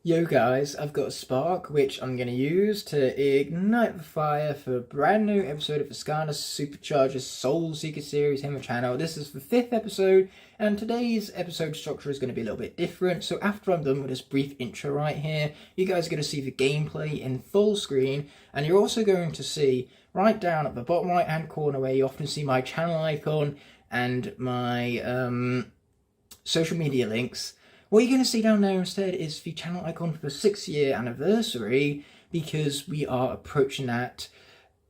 Yo guys, I've got a spark which I'm going to use to ignite the fire for a brand new episode of the Skylanders Superchargers Soul Seeker series here on the channel. This is the 5th episode, and today's episode structure is going to be a little bit different. So after I'm done with this brief intro right here, you guys are going to see the gameplay in full screen, and you're also going to see right down at the bottom right hand corner where you often see my channel icon and my social media links. What you're going to see down there instead is the channel icon for the 6-year anniversary, because we are approaching that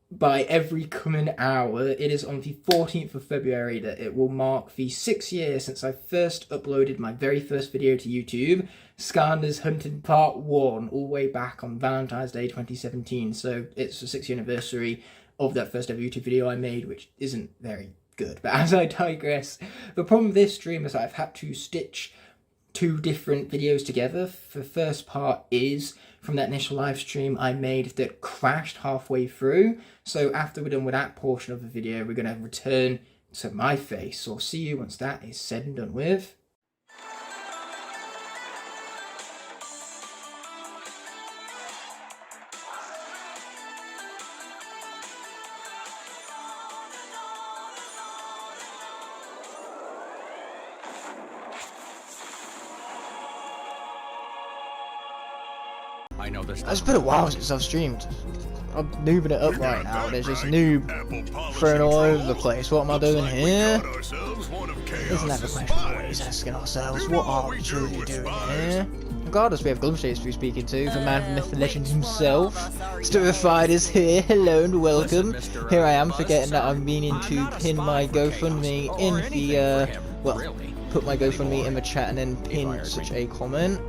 by every coming hour. It is on the 14th of February that it will mark the 6 years since I first uploaded my very first video to YouTube, Skylanders Hunting Part 1, all the way back on Valentine's Day 2017. So it's the 6-year anniversary of that first ever YouTube video I made, which isn't very good. But as I digress, the problem with this stream is I've had to stitch two different videos together. The first part is from that initial live stream I made that crashed halfway through. So after we're done with that portion of the video, we're going to return to my face. So I'll see you once that is said and done with. I know this. It's been a while since I've streamed. I'm noobing it up right now. There's just noob thrown all over the place. What am I doing here? Isn't that the question we're always asking ourselves? What are we truly doing here? Regardless, we have Glumshades to be speaking to, the man from Myth and Legend himself. Stupefied is here. Hello and welcome. Here I am, forgetting that I'm meaning to pin my GoFundMe in the, put my GoFundMe in the chat and then pin such a comment.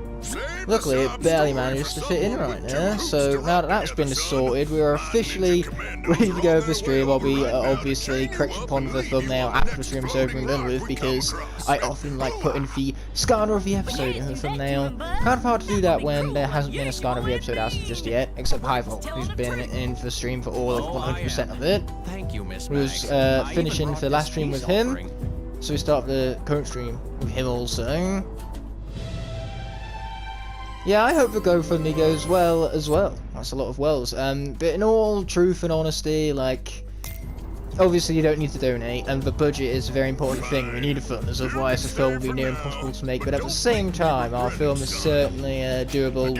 Luckily, it barely manages to fit in right now, so now that that's been sorted, we are officially ready to go over the stream. I'll be obviously correcting upon the thumbnail after the stream is over and done with, because I often like putting the Skylander of the episode in the thumbnail. Kind of hard to do that when there hasn't been a Skylander of the episode out just yet, except Highvolt, who's been in for the stream for all of 100% of it. We was finishing the last stream with him, so we start the current stream with him also. Yeah, I hope the GoFundMe goes well as well. That's a lot of wells. But in all truth and honesty, like, obviously you don't need to donate, and the budget is a very important thing. We need funds, otherwise the film will be near impossible to make. But at the same time, our film is certainly doable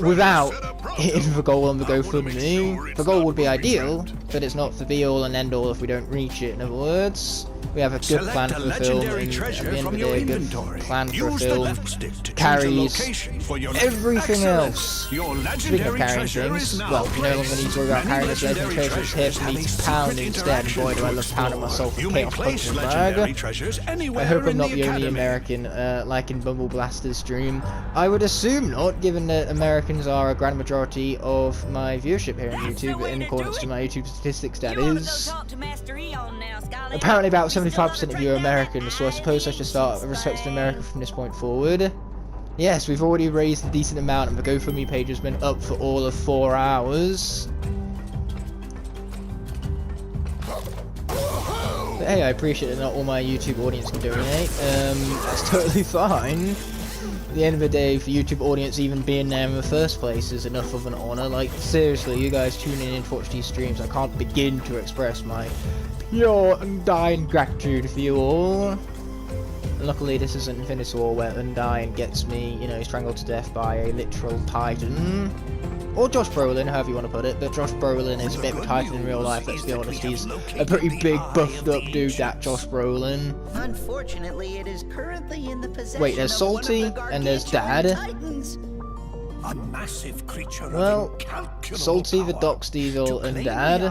without hitting the goal on the GoFundMe. The goal would be ideal, but it's not the be-all and end-all if we don't reach it. In other words, we have a good plan for the film, and at the end of the day, a good plan for a film carries everything else. Speaking of carrying things, well, we no longer need to worry about carrying this legendary treasure. It's here for me to pound instead. Boy, do I love pounding myself with Chaos Punching Bag. I hope I'm not the only American, like in Bumble Blaster's stream. I would assume not, given that Americans are a grand majority of my viewership here on YouTube, in accordance to my YouTube statistics, that is. Apparently about 75% of you are Americans, so I suppose I should start respecting America from this point forward. Yes, we've already raised a decent amount, and the GoFundMe page has been up for all of 4 hours. But hey, I appreciate that not all my YouTube audience can donate. That's totally fine. At the end of the day, for YouTube audience even being there in the first place is enough of an honour. Like, seriously, you guys tuning in to watch these streams, I can't begin to express my pure undying gratitude for you all. Luckily, this isn't Infinity War where Undying gets me, you know, strangled to death by a literal titan. Or Josh Brolin, however you want to put it, but Josh Brolin is a bit of a titan in real life, let's be honest. He's a pretty big, buffed up dude, that Josh Brolin. Unfortunately, it is currently in the possession. Wait, there's Salty, and there's Dad. A massive creature. Well, Salty, the Doc Stevel, and Dad.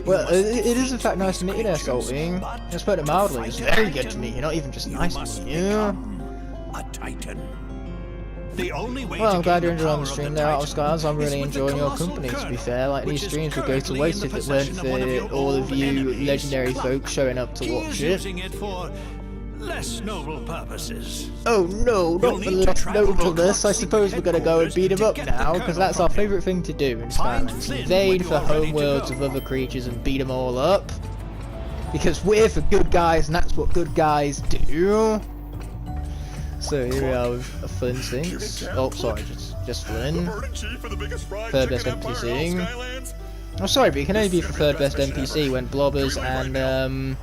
Well, it is in fact nice to meet you there, Salty. Just put it mildly, it's very good to meet you, not even just nice to meet you. A titan. The only way well, I'm glad you're enjoying the stream there, Out of Skies. I'm really enjoying your company, to be fair. Like, these streams would go to waste if it weren't for all of you legendary folks showing up to watch it. Less noble purposes. Oh no, not the less nobleness. I suppose we're gonna go and beat him up now, because that's our favourite thing to do in Skylanders. Invade the homeworlds of other creatures and beat them all up. Because we're for good guys, and that's what good guys do. So here we are with Flynn Sinks. Oh, sorry, just Flynn. Third best NPC. I'm sorry, but you can only be for third best NPC when Blobbers and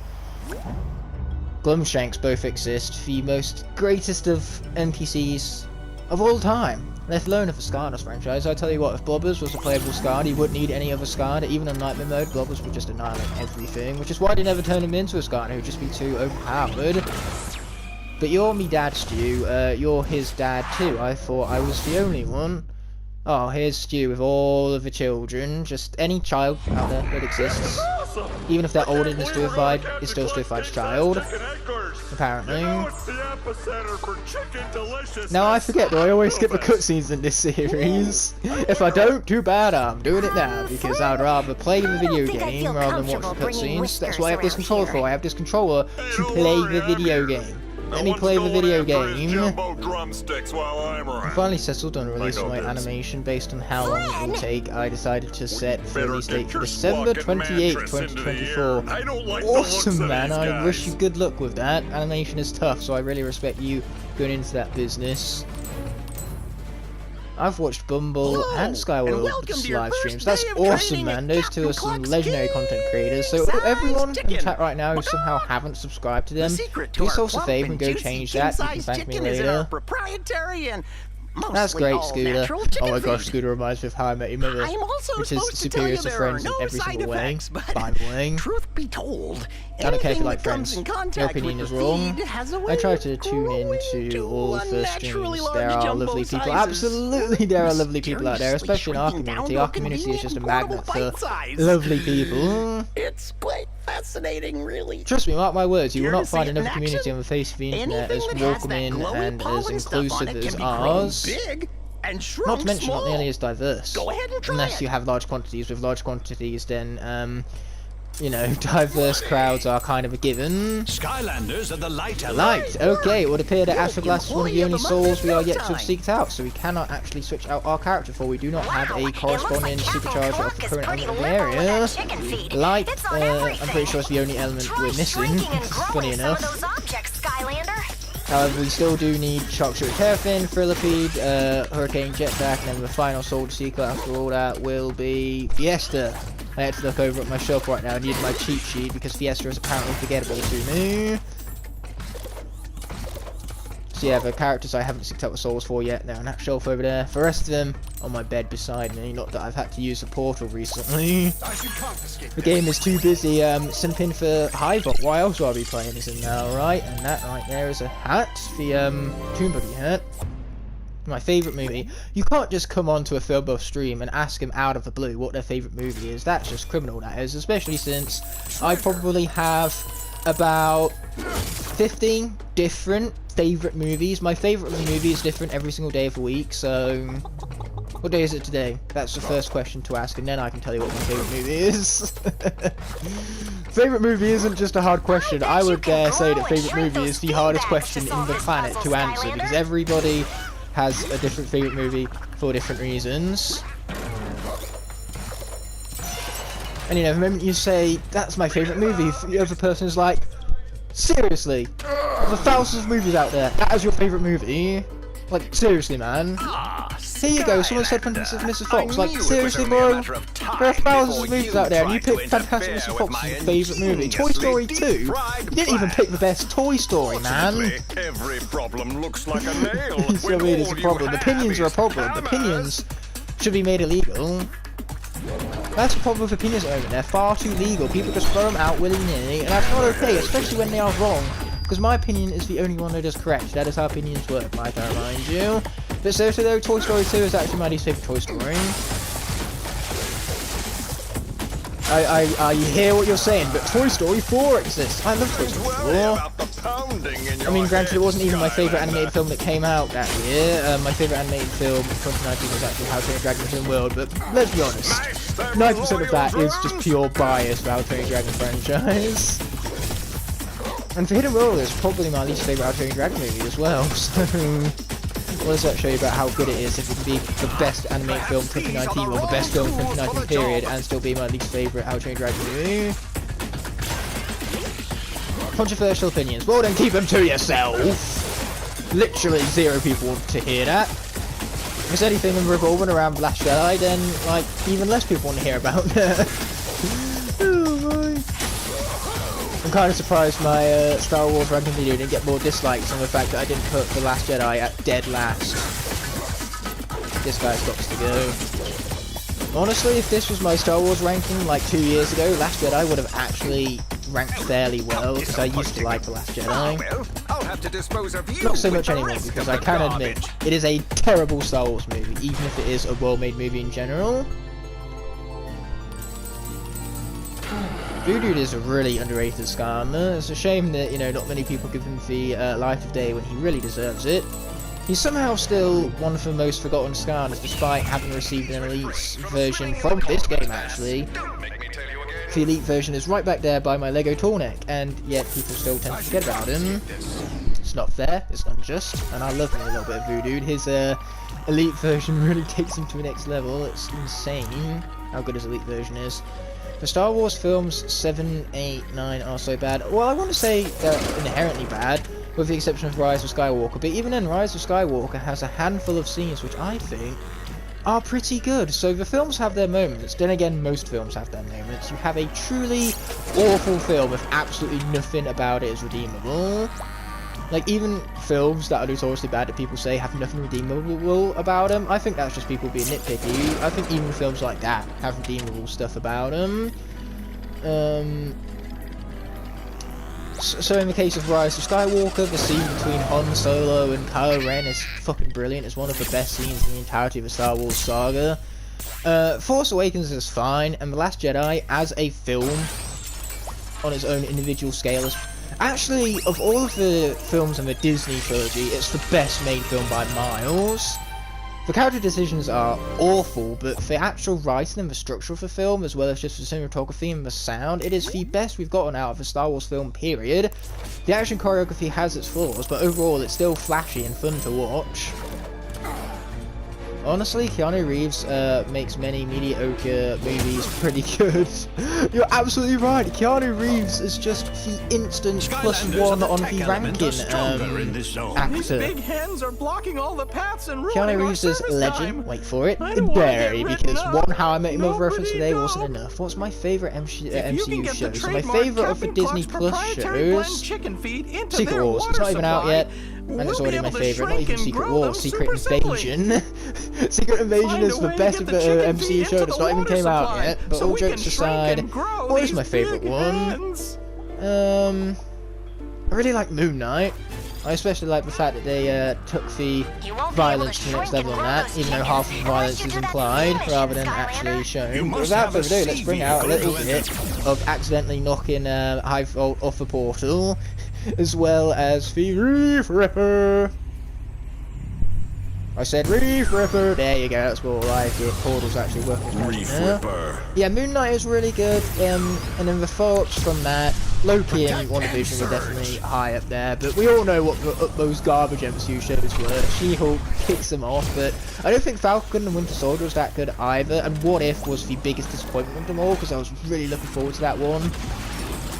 Glumshanks both exist, the most greatest of NPCs of all time. Let alone of the Skylanders franchise. I tell you what, if Blobbers was a playable Skylander, he wouldn't need any other Skylander. Even on Nightmare mode, Blobbers would just annihilate everything, which is why they never turned him into a Skylander. He would just be too overpowered. But you're me dad, Stu. You're his dad too. I thought I was the only one. Oh, here's Stu with all of the children. Just any child out there that exists. Even if they're older than Stuified, it's still Stuified's child. Apparently. Now I forget, though, I always skip the cutscenes in this series. If I don't, too bad, I'm doing it now, because I'd rather play the video game rather than watch the cutscenes. That's why I have this controller for. I have this controller to play the video game. Let me play the video game. I finally settled on releasing my animation based on how long it will take. I decided to set the release date for December 28th, 2024. Awesome, man. I wish you good luck with that. Animation is tough, so I really respect you going into that business. I've watched Bumble and Skyworld's live streams. That's awesome, man. Those two are some legendary content creators. So everyone in the chat right now who somehow haven't subscribed to them, do yourselves a favor and go change that. You can thank me later. That's great, Scooter. Oh my gosh, Scooter reminds me of How I Met Your Mother, which is superior to Friends in every single way, by the way. Truth be told, I don't care if you like Friends. Your opinion is wrong. I try to tune into all of the streams. There are lovely people. Absolutely, there are lovely people out there, especially in our community. Our community is just a magnet for lovely people. It's quite fascinating, really. Trust me, mark my words, you will not find another community on the face of the internet as welcoming and as inclusive as ours. Not to mention not nearly as diverse. Unless you have large quantities. With large quantities, then, you know, diverse crowds are kind of a given. Skylanders are the light. Okay, it would appear that Astroglass is one of the only souls we are yet to have seeked out, so we cannot actually switch out our character, for we do not have a corresponding supercharger of the current element of the area. Light, I'm pretty sure it's the only element we're missing, funny enough. However, we still do need Sharkshooter Terrafin, Thrillipede, Hurricane Jetpack, and then the final Soldier Seeker after all that will be Fiesta. I had to look over at my shelf right now. I needed my cheat sheet because Fiesta is apparently forgettable to me. So yeah, the characters I haven't seeked out the souls for yet, they're on that shelf over there. The rest of them on my bed beside me, not that I've had to use the portal recently. The game is too busy simping for Hivok. What else will I be playing is in now, right? And that right there is a hat, the Toon Buggy hat. My favourite movie. You can't just come onto a Film Buff stream and ask them out of the blue what their favourite movie is. That's just criminal, that is. Especially since I probably have about 15 different favourite movies. My favourite movie is different every single day of the week, so... What day is it today? That's the first question to ask, and then I can tell you what my favourite movie is. Favourite movie isn't just a hard question. I would dare say that favourite movie is the hardest question in the planet to answer, because everybody has a different favourite movie for different reasons. And you know, the moment you say, that's my favourite movie, the other person is like, seriously? There are thousands of movies out there, that is your favourite movie? Like, seriously, man? Here you go, someone said Fantastic Mr. Fox, like, seriously, bro? There are thousands of movies out there, and you picked Fantastic Mr. Fox as your favourite movie. Toy Story 2? You didn't even pick the best Toy Story, man. Every problem looks like a nail. So I mean, it's a problem. Opinions are a problem. Opinions should be made illegal. That's the problem with opinions at the moment. They're far too legal. People just throw them out willy-nilly, and that's not okay, especially when they are wrong. Because my opinion is the only one that is correct. That is how opinions work, might I remind you. But seriously though, Toy Story 2 is actually my least favourite Toy Story. I hear what you're saying, but Toy Story 4 exists. I love Toy Story 4. I mean, granted, it wasn't even my favourite animated film that came out that year. My favourite animated film in 2019 was actually How to Train Your Dragon Film World, but let's be honest, 90% of that is just pure bias for How to Train Your Dragon franchise. And for Hidden World, it's probably my least favourite How to Train Your Dragon movie as well, so... What does that show you about how good it is if it can be the best animated film 2019 or the best film 2019 period and still be my least favourite How to Train Your Dragon movie? Controversial opinions. Well then keep them to yourself! literally 0 people want to hear that. If it's anything revolving around The Last Jedi, then like even less people want to hear about that. Oh my. I'm kind of surprised my Star Wars ranking video didn't get more dislikes than the fact that I didn't put The Last Jedi at dead last. This guy's got to go. Honestly, if this was my Star Wars ranking like 2 years ago, Last Jedi would have actually ranked fairly well, because I used to like The Last Jedi. I'll have to dispose of you. Not so much anymore, because I can admit, it is a terrible Star Wars movie, even if it is a well-made movie in general. Voodoo is a really underrated Skylander. It's a shame that, you know, not many people give him the light of day when he really deserves it. He's somehow still one of the most forgotten Skylanders, despite having received an Elite version from this game, actually. The Elite version is right back there by my Lego Tallneck, and yet people still tend to forget about him. It's not fair, it's unjust, and I love him a little bit of Voodoo. His Elite version really takes him to the next level. It's insane how good his Elite version is. The Star Wars films 7, 8, 9 are so bad. Well, I want to say they're inherently bad, with the exception of Rise of Skywalker, but even then, Rise of Skywalker has a handful of scenes which I think are pretty good. So the films have their moments, then again, most films have their moments. You have a truly awful film with absolutely nothing about it is redeemable. Like, even films that are notoriously bad that people say have nothing redeemable about them, I think that's just people being nitpicky. I think even films like that have redeemable stuff about them. So in the case of Rise of Skywalker, the scene between Han Solo and Kylo Ren is fucking brilliant. It's one of the best scenes in the entirety of the Star Wars saga. Force Awakens is fine, and The Last Jedi, as a film, on its own individual scale, is actually, of all of the films in the Disney trilogy, it's the best made film by miles. The character decisions are awful, but the actual writing and the structure of the film, as well as just the cinematography and the sound, it is the best we've gotten out of a Star Wars film, period. The action choreography has its flaws, but overall it's still flashy and fun to watch. Honestly, Keanu Reeves makes many mediocre movies pretty good. You're absolutely right. Keanu Reeves is just the instant +1 on the ranking actor. Big hens are blocking all the paths and Keanu Reeves is legend. Wait for it. Barely, because one How I Met Your Mother reference today wasn't enough. What's my favourite MCU show? So my favourite of the Disney Plus shows, Secret Wars. It's not even out yet. And it's already my favourite, not even Secret Wars, Secret Invasion. Secret Invasion is the best of the MCU show that's not even came out yet, but all jokes aside, what is my favourite one? I really like Moon Knight. I especially like the fact that they took the violence to the next level on that, even though half of the violence is implied, rather than actually shown. But without further ado, let's bring out a little bit of accidentally knocking High Vault off the portal, as well as the Reef Ripper. I said Reef Ripper. There you go. That's more like it. Portal's actually working. Reef Ripper. Yeah, Moon Knight is really good. And then the thoughts from that, Loki and WandaVision were definitely high up there. But we all know what those garbage MCU shows were. She-Hulk kicks them off, but I don't think Falcon and Winter Soldier was that good either. And What If was the biggest disappointment of them all, because I was really looking forward to that one.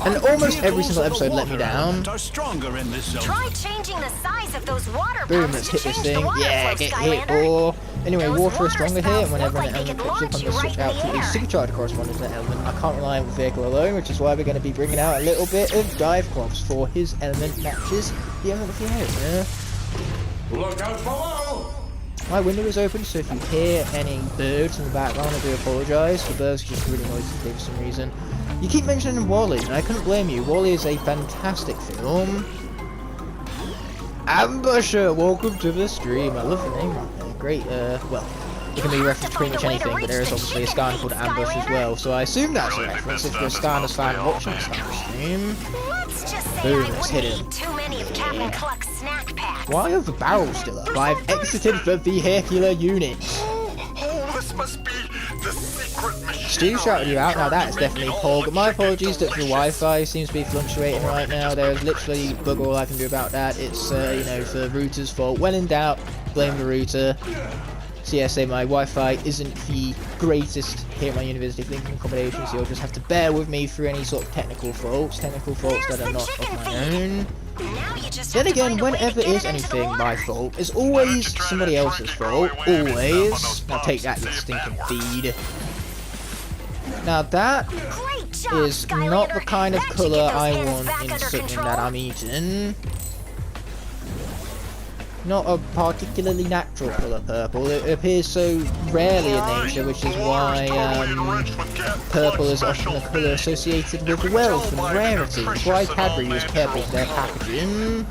And almost every single episode let me down. Try changing the size of those water Boom, let's hit this thing. Yeah, get hit, boy. Anyway, water is stronger here, and whenever an element pops up, I'm going to switch out to a Supercharger corresponding to that element. I can't rely on the vehicle alone, which is why we're going to be bringing out a little bit of Dive Clops for his element matches the element of the air. Look out below! My window is open, so if you hear any birds in the background, I do apologise. The birds are just really noisy today for some reason. You keep mentioning WALL-E, and I couldn't blame you. WALL-E is a fantastic film. Ambusher, welcome to the stream. I love the name right there. Great, well, it can be referenced to pretty much anything, but there is obviously a Skylander called Ambush as well, so I assume that's a reference if you're a Skylanders fan watching the Skylanders stream. Boom, let's hit him. Why are the barrels still up? I've exited the vehicular unit. Oh, this must be the secret machine. Stu shouted you out. Now that is definitely Paul, but my apologies that the Wi-Fi seems to be fluctuating right now. There's literally bug all I can do about that. It's, you know, the router's fault. When in doubt, blame the router. So yeah, say my Wi-Fi isn't the greatest here at my University of Lincoln accommodation, so you'll just have to bear with me through any sort of technical faults that are not of my own. Then again, whenever it is anything my fault, it's always somebody else's fault. Always. Now take that, you stinking feed. Now that is not the kind of colour I want in something that I'm eating. Not a particularly natural colour, purple. It appears so rarely in nature, which is why purple is often a colour associated with wealth and rarity. That's why Cadbury use purple for their packaging.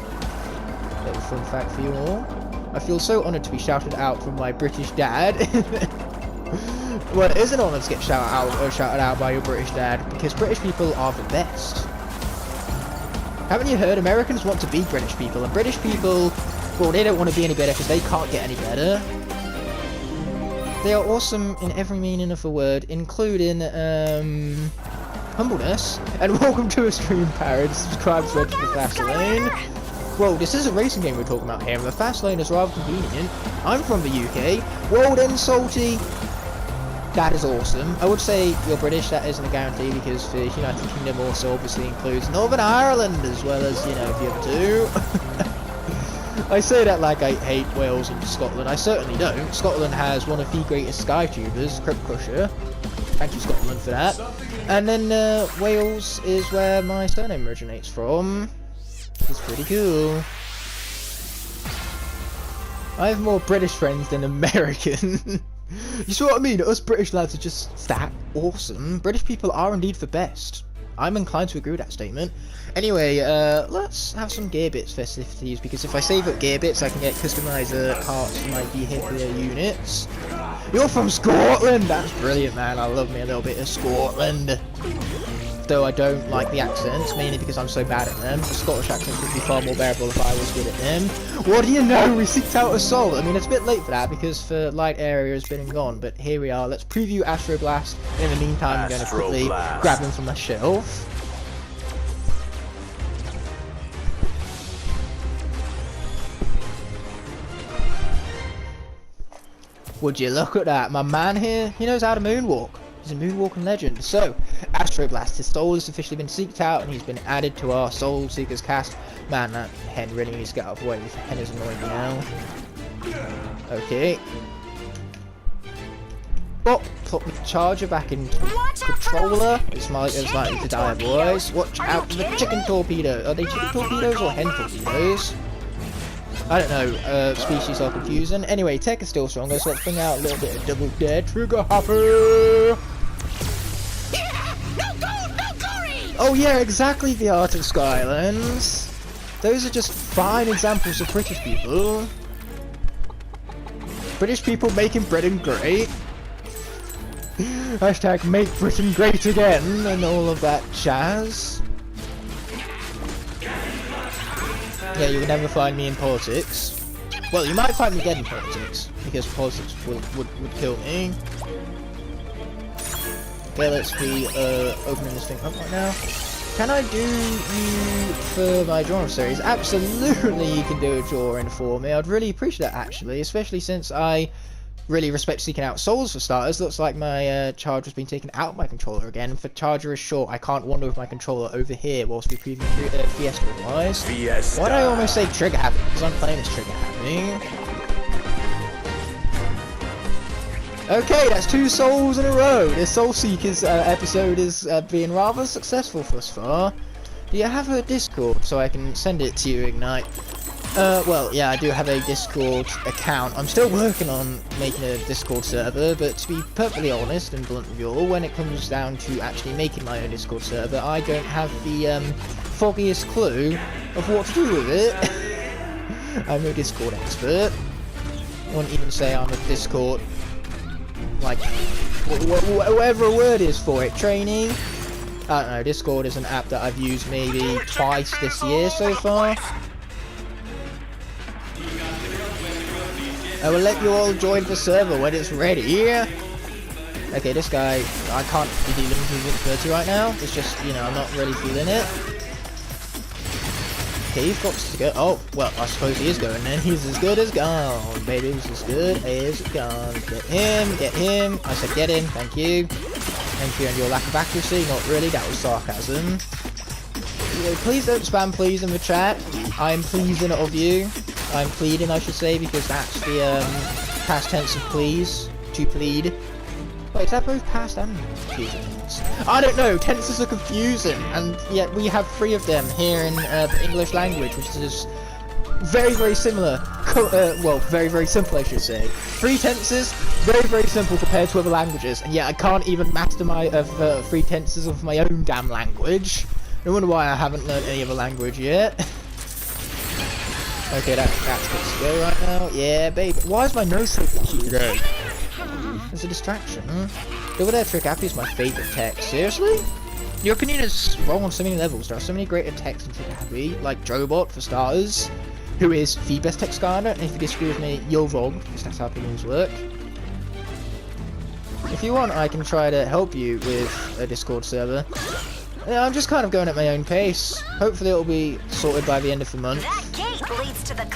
Little fun fact for you all. I feel so honoured to be shouted out from my British dad. Well, it is an honour to get shouted out by your British dad, because British people are the best. Haven't you heard? Americans want to be British people, and British people, well, they don't want to be any better because they can't get any better. They are awesome in every meaning of the word, including humbleness. And welcome to a stream, Parrot. Subscribe to the Fast Lane. Well, this is a racing game we're talking about here, and the Fast Lane is rather convenient. I'm from the UK. World End Salty. That is awesome. I would say you're British, that isn't a guarantee, because the United Kingdom also obviously includes Northern Ireland as well as, you know, the other two. I say that like I hate Wales and Scotland. I certainly don't. Scotland has one of the greatest skytubers, Crypt Crusher. Thank you, Scotland, for that. And then Wales is where my surname originates from. It's pretty cool. I have more British friends than American. You see what I mean? Us British lads are just that awesome. British people are indeed the best. I'm inclined to agree with that statement. Anyway, let's have some gear bits festivities, because if I save up gear bits, I can get customizer parts for my vehicular units. You're from Scotland! That's brilliant, man. I love me a little bit of Scotland. Though I don't like the accents, mainly because I'm so bad at them. The Scottish accents would be far more bearable if I was good at them. What do you know? We seeked out Assault. I mean, it's a bit late for that because the light area has been and gone, but here we are. Let's preview Astro Blast. In the meantime, I'm going to quickly grab him from my shelf. Would you look at that? My man here, he knows how to moonwalk. He's a moonwalking legend. So, Astro Blast, his soul has officially been seeked out and he's been added to our Soul Seekers cast. Man, that hen really needs to get out of the way. This hen is annoying me now. Okay. Oh, put the charger back into controller. It's likely to die, boys. Watch out for the chicken torpedo. Are they chicken torpedoes or hen torpedoes? I don't know, species are confusing. Anyway, tech is still stronger, so let's bring out a little bit of double dead trigger hopper. Oh yeah, exactly, the art of Skylanders. Those are just fine examples of British people. British people making Britain great. Hashtag make Britain great again and all of that jazz. Yeah, you will never find me in politics. Well, you might find me dead in politics, because politics would kill me. Okay, let's be opening this thing up right now. Can I do you for my drawing series? Absolutely, you can do a drawing for me. I'd really appreciate that, actually, especially since I really respect seeking out souls for starters. Looks like my charger's been taken out of my controller again. If the charger is short, I can't wander with my controller over here whilst we preview Fiesta wise. Why did I almost say Trigger Happy? Because I'm playing as Trigger Happy. Okay, that's 2 souls in a row. This Soul Seekers episode is being rather successful thus far. Do you have a Discord so I can send it to you, Ignite? Well, yeah, I do have a Discord account. I'm still working on making a Discord server, but to be perfectly honest and blunt with you all, when it comes down to actually making my own Discord server, I don't have the foggiest clue of what to do with it. I'm no Discord expert. I wouldn't even say I'm a Discord, like, whatever a word is for it, training. I don't know, Discord is an app that I've used maybe twice this year so far. I will let you all join the server when it's ready. Okay, this guy, I can't be dealing with his 30 right now. It's just, you know, I'm not really feeling it. cave box to go. Oh, well, I suppose he is going then. He's as good as gone, baby. He's as good as gone. Get him, get him. I said get him, thank you. Thank you, and your lack of accuracy. Not really, that was sarcasm. Please don't spam please in the chat. I'm pleasing of you. I'm pleading, I should say, because that's the past tense of please. To plead. Wait, is that both past and future tense? I don't know, tenses are confusing, and yet we have 3 of them here in the English language, which is very, very similar. Well, very, very simple, I should say. 3 tenses, very, very simple compared to other languages, and yet I can't even master my 3 tenses of my own damn language. No wonder why I haven't learned any other language yet. Okay, that's good to go right now. Yeah, baby. Why is my nose so itchy today? There's a distraction. Over there, Trick Appy is my favourite tech. Seriously? Your opinion is wrong on so many levels. There are so many greater techs than Trick Appy, like Drobot for starters, who is the best tech Skylander, and if you disagree with me, you're wrong, because that's how opinions work. If you want, I can try to help you with a Discord server. Yeah, I'm just kind of going at my own pace. Hopefully it'll be sorted by the end of the month.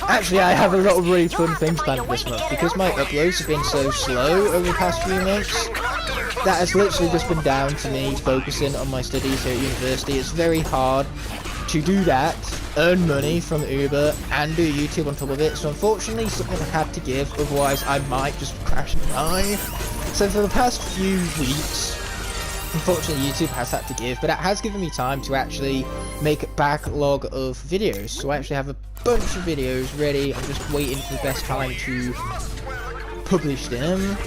Actually, I have a lot of really fun things planned for this month. Because my uploads have been so slow over the past few months, that has literally just been down to me focusing on my studies here at university. It's very hard to do that, earn money from Uber, and do YouTube on top of it. So unfortunately, something I had to give, otherwise I might just crash and die. So for the past few weeks, unfortunately YouTube has had to give, but it has given me time to actually make a backlog of videos. So I actually have a bunch of videos ready. I'm just waiting for the best time to publish them.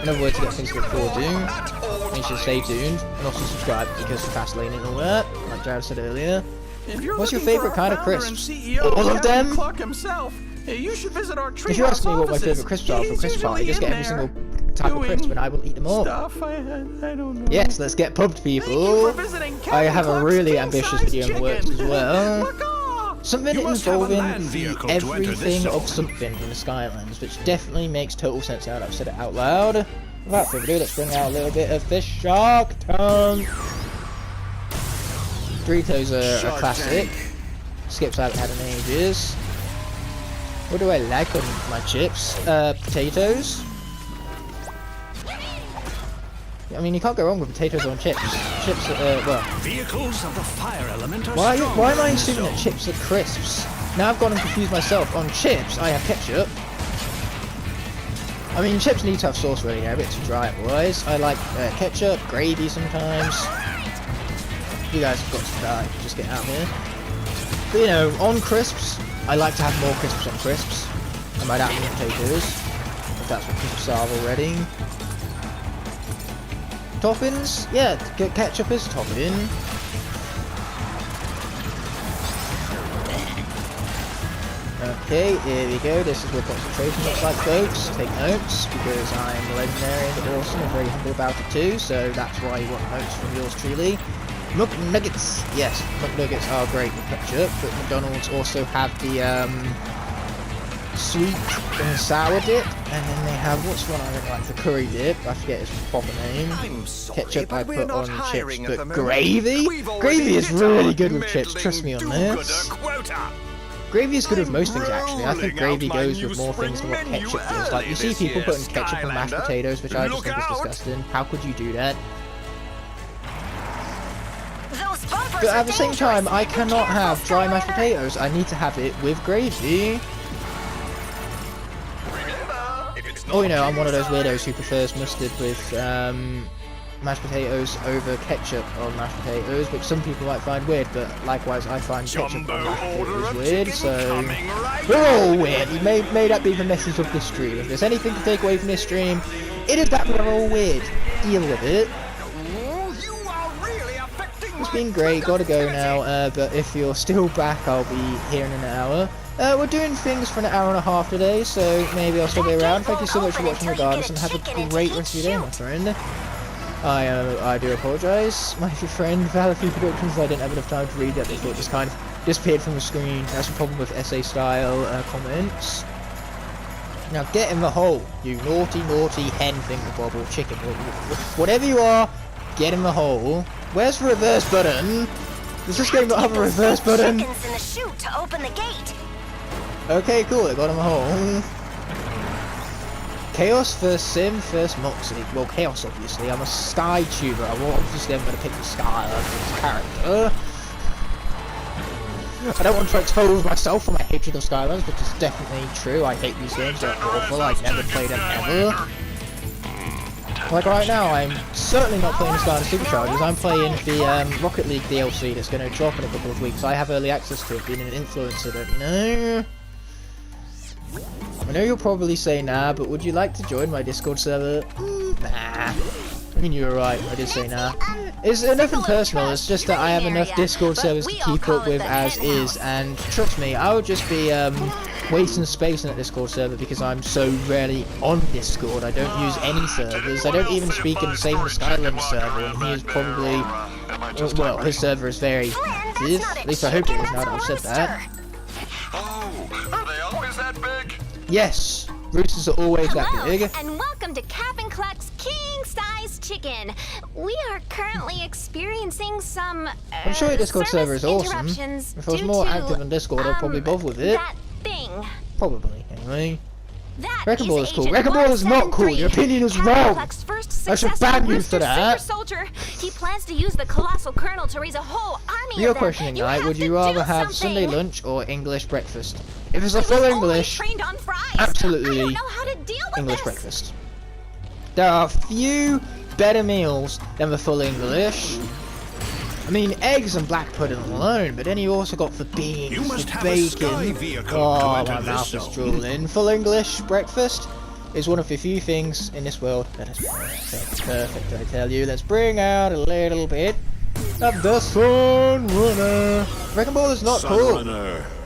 In other words, to get things to look forward to. Make sure to stay tuned and also subscribe because of fast lane and all that, like Jared said earlier. What's your favourite kind of crisps? All of them? You should visit our if you ask me what my favourite crisps are for Crisp Party, just get every single type of crisp and I will eat them all. I don't know. Yes, let's get pumped, people. I have a really ambitious video in the works as well. Something involving the everything of something in the Skylanders, which definitely makes total sense now that I've said it out loud. Without further ado, let's bring out a little bit of the Shark Tank. Doritos are a classic. Skips I haven't had in ages. What do I like on my chips? Potatoes. I mean, you can't go wrong with potatoes on chips. Chips, well. Vehicles of the fire element are why am I assuming that chips are crisps? Now I've gone and confused myself. On chips, I have ketchup. I mean, chips need to have sauce really, they're a bit too dry otherwise. I like ketchup, gravy sometimes. You guys have got to die, just get out here. But you know, on crisps, I like to have more crisps on crisps. I might add more potatoes, if that's what crisps are already. Toppings? Yeah, ketchup is topping. Okay, here we go. This is what concentration looks like, folks. Take notes, because I'm legendary and awesome and very humble about it too, so that's why you want notes from yours truly. McNuggets! Yes, McNuggets are great with ketchup, but McDonald's also have the sweet and sour dip, and then they have, what's one I really like, the curry dip, I forget its proper name. Ketchup I put on chips, but gravy? Gravy is really good with chips, trust me on this. Gravy is good with most things actually, I think gravy goes with more things than what ketchup does. Like, you see people putting ketchup on mashed potatoes, which I just think is disgusting. How could you do that? But at the same time, I cannot have dry mashed potatoes, I need to have it with gravy. Oh, you know, I'm one of those weirdos who prefers mustard with mashed potatoes over ketchup on mashed potatoes, which some people might find weird, but likewise I find ketchup on mashed potatoes weird, so we're all weird. You may that be the message of this stream. If there's anything to take away from this stream, it is that we're all weird. Deal with it. It's been great, gotta go now, but if you're still back, I'll be here in an hour. We're doing things for an hour and a half today, so maybe I'll still be around. Thank you so much for watching regardless, and have a great rest of your day, my friend. I do apologise, my friend, Valafy Productions, I didn't have enough time to read that before it just kind of disappeared from the screen. That's the problem with essay-style comments. Now get in the hole, you naughty, naughty hen thingamabobble chicken, whatever you are, get in the hole. Where's the reverse button? Does this game not have a reverse button? Chickens in the chute to open the gate. Okay, cool, I got them home. Chaos first Sim, first Moxie. Well, Chaos, obviously. I'm a Sky tuber. Obviously, I'm going to pick the Sky as this character. I don't want to expose myself for my hatred of Skylanders, but it's definitely true. I hate these games. They're awful. I've never played them ever. Like right now, I'm certainly not playing the Skylanders Superchargers. I'm playing the Rocket League DLC that's going to drop in a couple of weeks. I have early access to it, being an influencer, don't you know? I know you'll probably say nah, but would you like to join my Discord server? Nah. I mean, you were right, I did say nah. It's nothing personal, it's just that I have enough Discord servers to keep up with as is, and trust me, I would just be wasting space in that Discord server because I'm so rarely on Discord. I don't use any servers, I don't even speak in the same Skylanders server, and he is probably, well, his server is very active, at least I hope it is now that I've said that. Oh, are they always that big? Yes, roosters are always that big. And welcome to Cap'n Cluck's king-size chicken. We are currently experiencing some I'm sure your Discord server is awesome. interruptions If I was due more to, active on Discord, I'd probably bother with it. That thing. Probably, anyway. That Wrecking Ball is cool. Agent Wrecking Ball is not cool. 173, Your opinion is Captain wrong. Cluck's first I should successful ban you Rooster for that. Super soldier. He plans to use the colossal kernel to raise a whole army Your of them. questioning night, have would to you rather do have Sunday something. lunch or English breakfast? If it's a I was full only English, trained on fries. absolutely I don't know how to deal with English this. breakfast. There are few better meals than the full English. I mean, eggs and black pudding alone, but then you also got the beans, You must the have a bacon. sky vehicle Oh, to my enter this mouth is zone. drooling. Full English breakfast is one of the few things in this world that is perfect. Perfect, I tell you. Let's bring out a little bit of the Sun Runner. Wrecking Ball is not cool.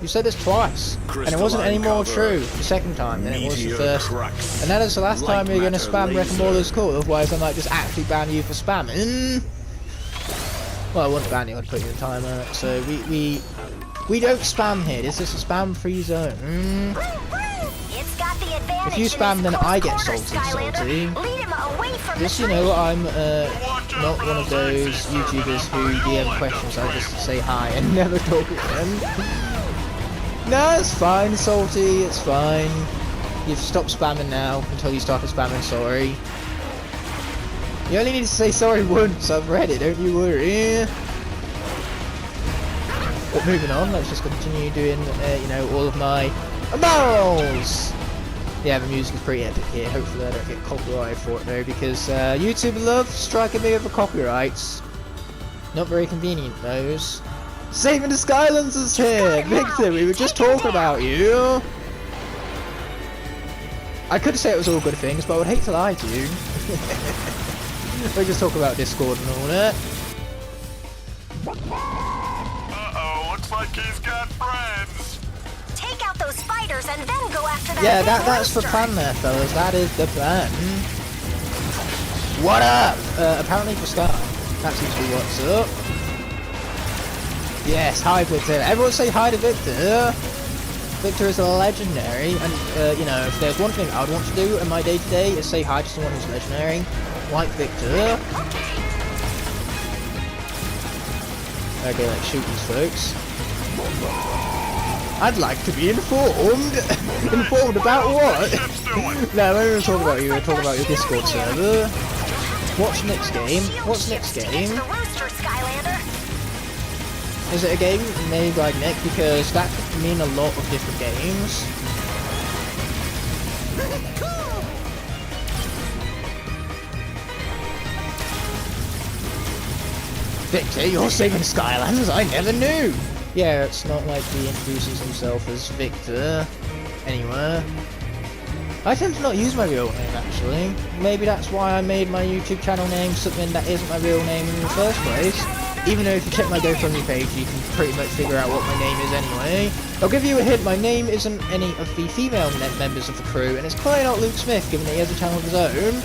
You said this twice, and it wasn't any more true the second time than it was the Meteor first. crux. And that is the last time you're going to Light spam matter Wrecking Ball laser. is cool, otherwise I might just actually ban you for spamming. Well, I wouldn't ban you, I'd put you in timer. So we don't spam here, this is a spam-free zone. It's got the advantage If you in spam, this then close I get quarters, salty. Skylander. Lead him away from Just the so you know, tree. I'm not one of those YouTubers who DM questions. I just say hi and never talk again. No, it's fine, Salty, it's fine. You've stopped spamming now until you started spamming sorry. You only need to say sorry once, I've read it, don't you worry. But moving on, let's just continue doing, you know, all of my barrels. Yeah, the music is pretty epic here. Hopefully I don't get copyrighted for it though, because YouTube love striking me with the copyrights. Not very convenient, those. Saving the Skylanders is here! Victor, we were just talking about you! I could say it was all good things, but I would hate to lie to you. We just talk about Discord and all that. Uh-oh, looks like he's got friends. Take out those spiders and then go after that. Yeah, big that's the rooster. plan there, fellas. That is the plan. What up? Apparently for Sky. That seems to be what's up. Yes, hi Victor. Everyone say hi to Victor. Victor is a legendary, and you know, if there's one thing I would want to do in my day-to-day is say hi to someone who's legendary, like Victor. Okay, let's shoot these folks. I'd like to be informed. Informed about what? No, we're going to talk about you. We're talking about your Discord server. What's next game? What's next game? The rooster, Skylander. Is it a game made by Nick? Because that could mean a lot of different games. Victor, you're saving Skylanders? I never knew! Yeah, it's not like he introduces himself as Victor anywhere. I tend to not use my real name, actually. Maybe that's why I made my YouTube channel name something that isn't my real name in the first place. Even though if you check my GoFundMe page, you can pretty much figure out what my name is anyway. I'll give you a hint, my name isn't any of the female members of the crew, and it's clearly not Luke Smith, given that he has a channel of his own.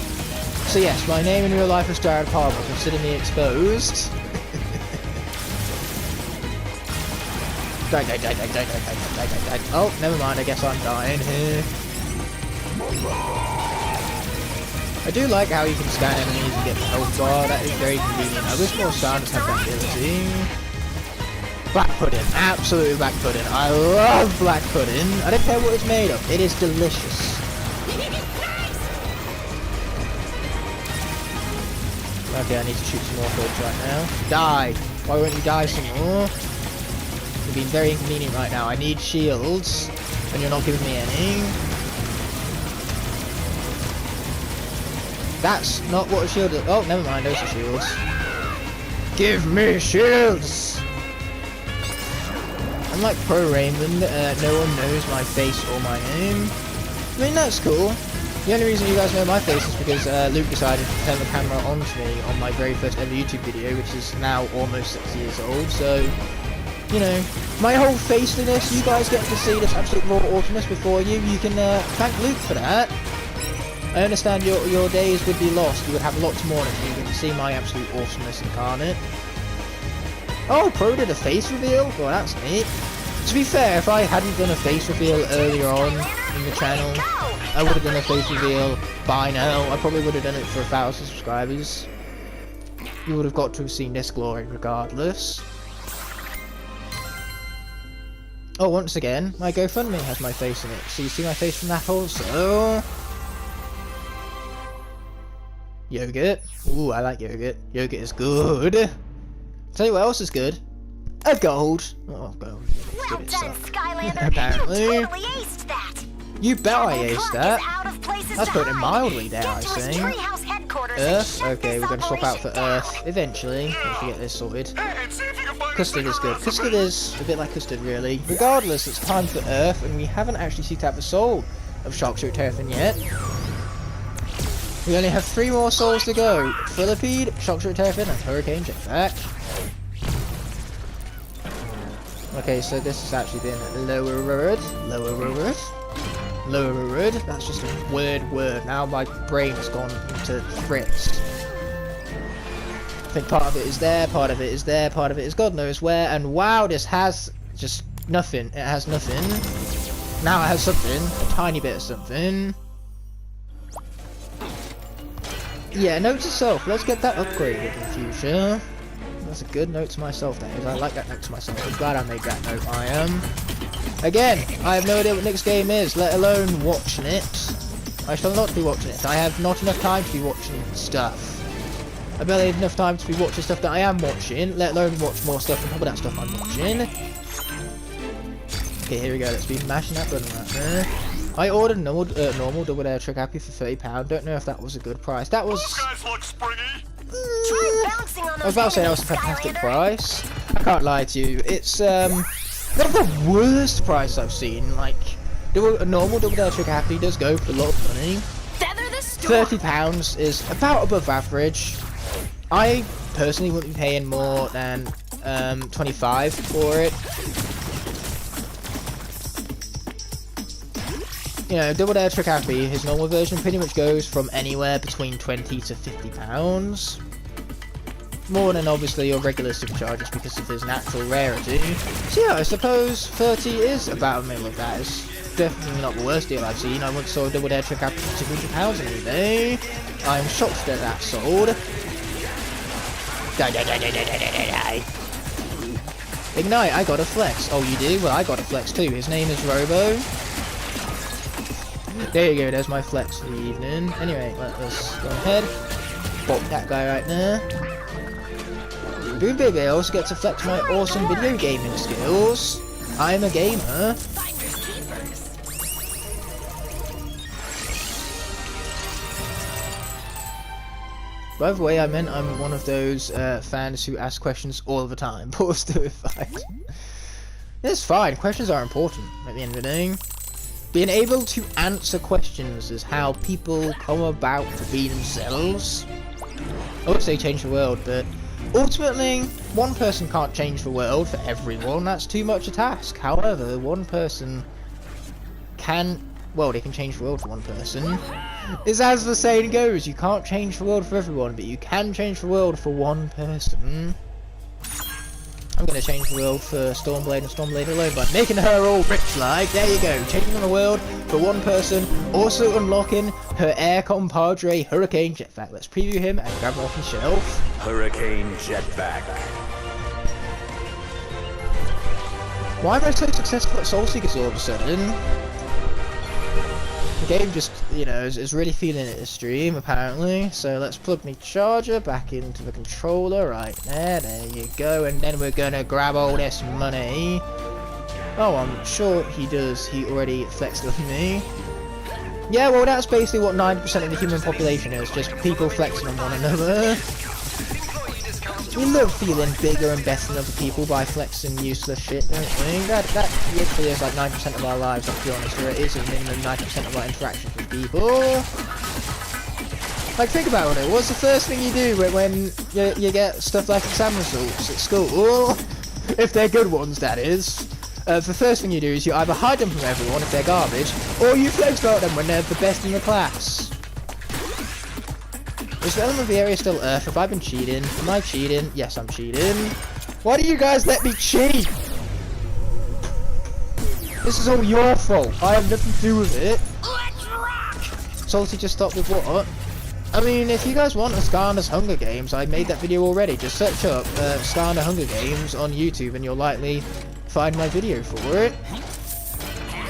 So yes, my name in real life is Jared Palmer, consider me exposed. Die. Oh, never mind, I guess I'm dying here. I do like how you can scan enemies and get the health bar, that is very convenient. I wish more Skylanders had that ability. Black pudding, absolutely black pudding. I love black pudding. I don't care what it's made of. It is delicious. Okay, I need to shoot some more bullets right now. Die! Why won't you die some more? You're being very inconvenient right now. I need shields, and you're not giving me any. That's not what a shield is. Oh, never mind. Those are shields. Give me shields! I'm like Pro Raymond. No one knows my face or my name. I mean, that's cool. The only reason you guys know my face is because Luke decided to turn the camera on to me on my very first ever YouTube video, which is now almost 6 years old, so, you know, my whole facelessness, you guys get to see this absolute raw awesomeness before you. You can thank Luke for that. I understand your days would be lost, you would have lots more of you can see my absolute awesomeness incarnate. Oh, Pro did a face reveal? Well, that's neat. To be fair, if I hadn't done a face reveal earlier on in the channel, I would have done a face reveal by now. I probably would have done it for 1,000 subscribers. You would have got to have seen this glory regardless. Oh, once again, my GoFundMe has my face in it. So you see my face from that also. Yogurt. Ooh, I like yogurt. Yogurt is good. Tell you what else is good. A gold. Oh, gold. Well done, Skylander. Apparently. You totally aced that. You bet I aced that. That's putting it mildly, dare I Get to his say. treehouse headquarters and Earth? shut Okay, this we're going to swap out for operation Earth down. eventually, once we get this sorted. And see if you can find a Custard is good. cigarette Custard for me. is a bit like custard, really. Regardless, it's time for Earth, and we haven't actually seeked out the soul of Sharkshot Terrafin yet. We only have 3 more souls to go. Philippede, Sharkshot Terrafin, and Hurricane Jetpack. Okay, so this has actually been lowered. That's just a weird word. Now my brain has gone into fritz. I think part of it is there, part of it is there, part of it is God knows where, and wow, this has just nothing. It has nothing. Now it has something, a tiny bit of something. Yeah, note to self, let's get that upgraded in the future. That's a good note to myself, that is. I like that note to myself. I'm glad I made that note. I am. Again, I have no idea what next game is, let alone watching it. I shall not be watching it. I have not enough time to be watching stuff. I barely have enough time to be watching stuff that I am watching, let alone watch more stuff on top of that stuff I'm watching. Okay, here we go. Let's be mashing that button right there. I ordered normal double air trick happy for £30. Don't know if that was a good price. That was. Those guys look springy. Try bouncing on I was those about to say that was a fantastic price. I can't lie to you. It's not the worst price I've seen. Like, a normal double air trick happy does go for a lot of money. Feather the storm. £30 is about above average. I personally wouldn't be paying more than 25 for it. You know, double air trick happy, his normal version pretty much goes from anywhere between £20 to £50. More than obviously your regular Superchargers because of his natural rarity. So yeah, I suppose 30 is about the middle of that. It's definitely not the worst deal I've seen. I once saw a double air trick happy for £200 on eBay. I'm shocked that that sold. Die, die, die, die, die, die, die, die. Ignite, I got a flex. Oh, you do? Well, I got a flex too. His name is Robo. There you go, there's my flex for the evening. Anyway, let us go ahead. Pop that guy right there. Boom baby, I also get to flex my awesome video gaming skills. I'm a gamer. By the way, I meant I'm one of those fans who ask questions all the time. But we're still fine. It's fine, questions are important at the end of the day. Being able to answer questions is how people come about to be themselves. I would say change the world, but ultimately, one person can't change the world for everyone. That's too much a task. However, one person can... Well, they can change the world for one person. It's as the saying goes, you can't change the world for everyone, but you can change the world for one person. I'm going to change the world for Stormblade and Stormblade alone by making her all rich-like. There you go, changing the world for one person, also unlocking her air compadre Hurricane Jetpack. Let's preview him and grab him off the shelf. Hurricane Jetpack. Why am I so successful at Soul Seekers all of a sudden? The game just, you know, is really feeling it this stream, apparently. So let's plug my charger back into the controller right there. There you go. And then we're gonna grab all this money. Oh, I'm sure he does. He already flexed with me. Yeah, well, that's basically what 90% of the human population is. Just people flexing on one another. We love feeling bigger and better than other people by flexing useless shit, don't we? That literally is like 90% of our lives, let's be honest, or it is a minimum 90% of our interactions with people. Like, think about it, what's the first thing you do when you get stuff like exam results at school? If they're good ones, that is. The first thing you do is you either hide them from everyone if they're garbage, or you flex about them when they're the best in the class. Is the element of the area still Earth? Have I been cheating? Am I cheating? Yes, I'm cheating. Why do you guys let me cheat? This is all your fault. I have nothing to do with it. Let's rock! Salty just stopped with what? I mean, if you guys want a Skylanders Hunger Games, I made that video already. Just search up Skylanders Hunger Games on YouTube and you'll likely find my video for it.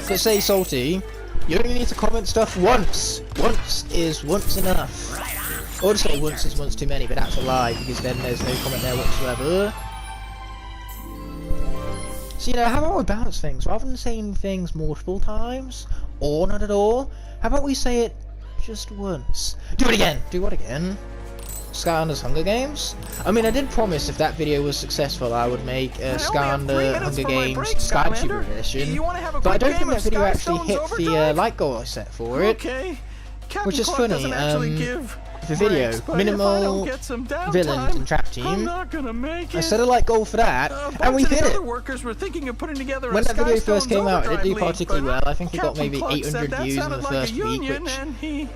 But say Salty, you only need to comment stuff once. Once is once enough. Or just say once is once too many, but that's a lie, because then there's no comment there whatsoever. So, you know, how about we balance things? Rather than saying things multiple times, or not at all, how about we say it just once? Do it again! Do what again? Skylanders Hunger Games? I mean, I did promise if that video was successful, I would make Skylanders Hunger Games SkyTuber edition, but I don't think that video actually hit the like goal I set for it, which is funny. The video, minimal villains and trap team. I set a like goal for that, and we hit it. When that video first came out, it didn't do particularly well. I think it got maybe 800 views in the first week, which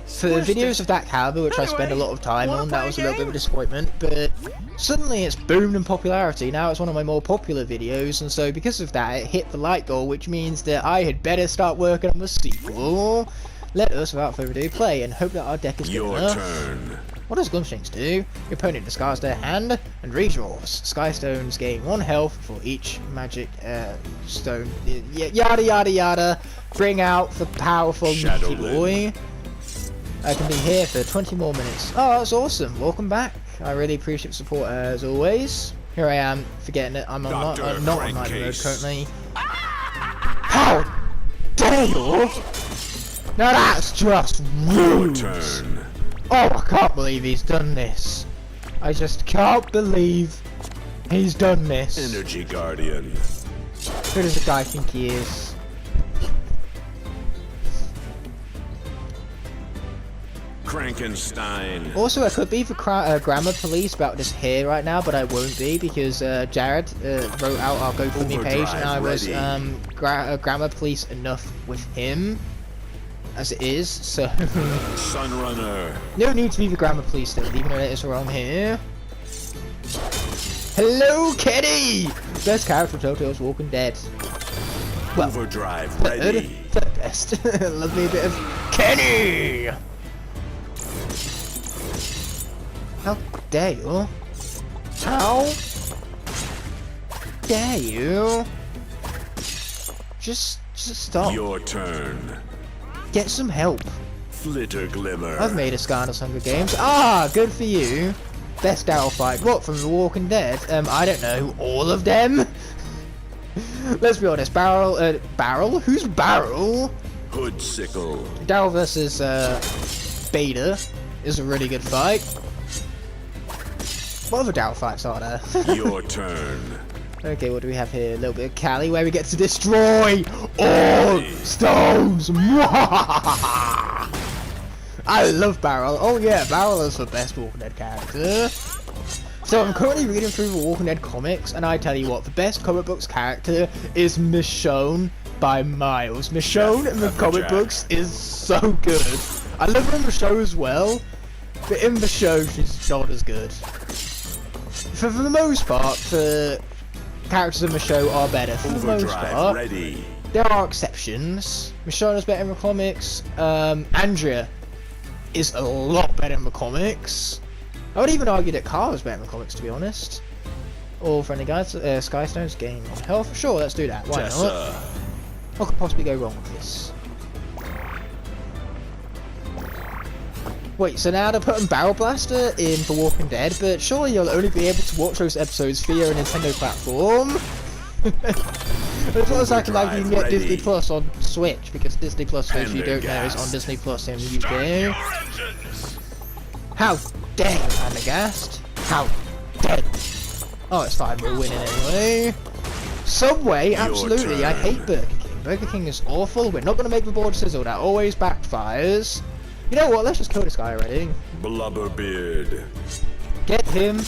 for videos of that caliber, which I spend a lot of time on, that was a little bit of a disappointment. But suddenly it's boomed in popularity. Now it's one of my more popular videos, and so because of that, it hit the like goal, which means that I had better start working on the sequel. Let us, without further ado, play and hope that our deck is good enough. Turn. What does Gunstrings do? Your opponent discards their hand and redraws. Sky Stones gain 1 health for each magic stone. Yada yada yada. Bring out the powerful meaty boy. I can be here for 20 more minutes. Oh, that's awesome. Welcome back. I really appreciate the support as always. Here I am, forgetting that I'm not on night mode currently. How dare you! Now that's just rude! Oh, I can't believe he's done this. I just can't believe he's done this. Energy Guardian. Who does the guy think he is? Frankenstein. Also, I could be the grammar police about this here right now, but I won't be because Jared wrote out our GoFundMe page, and I was grammar police enough with him. As it is, so Sunrunner. No need to be the grammar police still, even though it is wrong here. Hello, Kenny! Best character of Telltale's Walking Dead. Well, Overdrive ready. Third best. Love me a bit of Kenny! How dare you? How dare you? Just stop. Your turn. Get some help. Flitter Glimmer. I've made a Skylanders Hunger Games. Ah, good for you. Best battle fight. What, from The Walking Dead? I don't know. All of them? Let's be honest. Barrel? Who's Barrel? Hoodsickle. Daryl versus, Beta is a really good fight. What other Daryl fights are there? Your turn. Okay, what do we have here? A little bit of Cali where we get to destroy all stones! I love Barrel. Oh yeah, Barrel is the best Walking Dead character. So I'm currently reading through the Walking Dead comics, and I tell you what, the best comic books character is Michonne by miles. Michonne in the comic books is so good. I love her in the show as well, but in the show she's not as good. For the most part, the characters in the show are better. For the most part, there are exceptions. Michonne is better in the comics. Andrea is a lot better in the comics. I would even argue that Carl is better in the comics, to be honest. All friendly guys, Skystones gain on health. Sure, let's do that. Why not? What could possibly go wrong with this? Wait, so now they're putting Barrel Blaster in for Walking Dead, but surely you'll only be able to watch those episodes via a Nintendo platform. As well as I can like you can get Disney Plus on Switch, because Disney Plus, if you don't know, is on Disney Plus in the UK. How dare you, Pendergast? How dare you? Oh, it's fine, we're winning anyway. Subway, absolutely, I hate Burger King. Burger King is awful, we're not going to make the board sizzle, that always backfires. You know what, let's just kill this guy already. Blubberbeard. Get him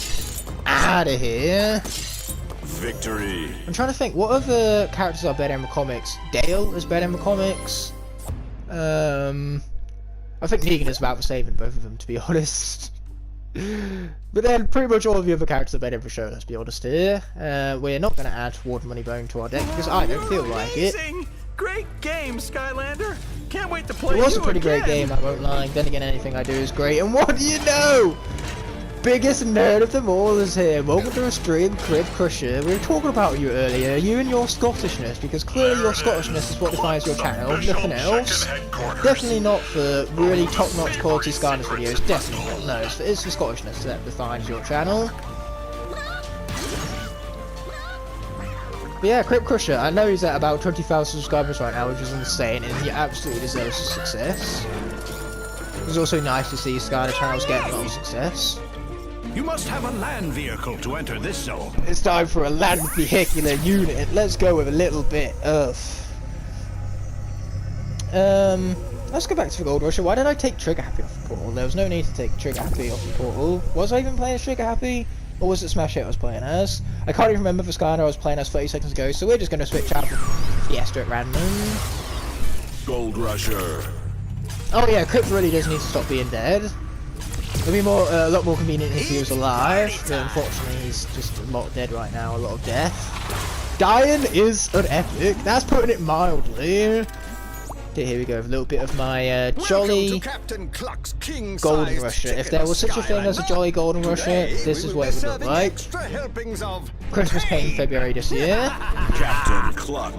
out of here. Victory. I'm trying to think, what other characters are better in the comics? Dale is better in the comics. I think Negan is about the same in both of them, to be honest. But then pretty much all of the other characters are better in the show, let's be honest here. We're not going to add Warden Moneybone to our deck because I don't feel like it. Great game, Skylander. Can't wait to play. It was a pretty again. great game, I won't lie. Then again, anything I do is great. And what do you know? Biggest nerd of them all is here. Welcome to a stream, Crib Crusher. We were talking about you earlier, you and your Scottishness, because clearly your Scottishness is what defines your channel, nothing else. Definitely not for really top-notch quality Skylanders videos, definitely not. No, it's the Scottishness that defines your channel. But yeah, Crib Crusher, I know he's at about 20,000 subscribers right now, which is insane, and he absolutely deserves success. It's also nice to see Skylander channels getting a lot of success. You must have a land vehicle to enter this zone. It's time for a land vehicular unit. Let's go with a little bit of... let's go back to the Gold Rusher. Why did I take Trigger Happy off the portal? There was no need to take Trigger Happy off the portal. Was I even playing as Trigger Happy? Or was it Smash Hit I was playing as? I can't even remember the Skylander I was playing as 30 seconds ago, so we're just going to switch out Fiesta at random. Gold Rusher. Oh yeah, Crypt really does need to stop being dead. It'd be a lot more convenient if he was alive, but unfortunately he's just a lot dead right now, a lot of death. Dying is an epic, that's putting it mildly. Okay, here we go, with a little bit of my jolly Golden Rusher. If there was such a thing as a jolly Golden Rusher, this is what it would look like. Christmas paint in February this year. Captain Cluck.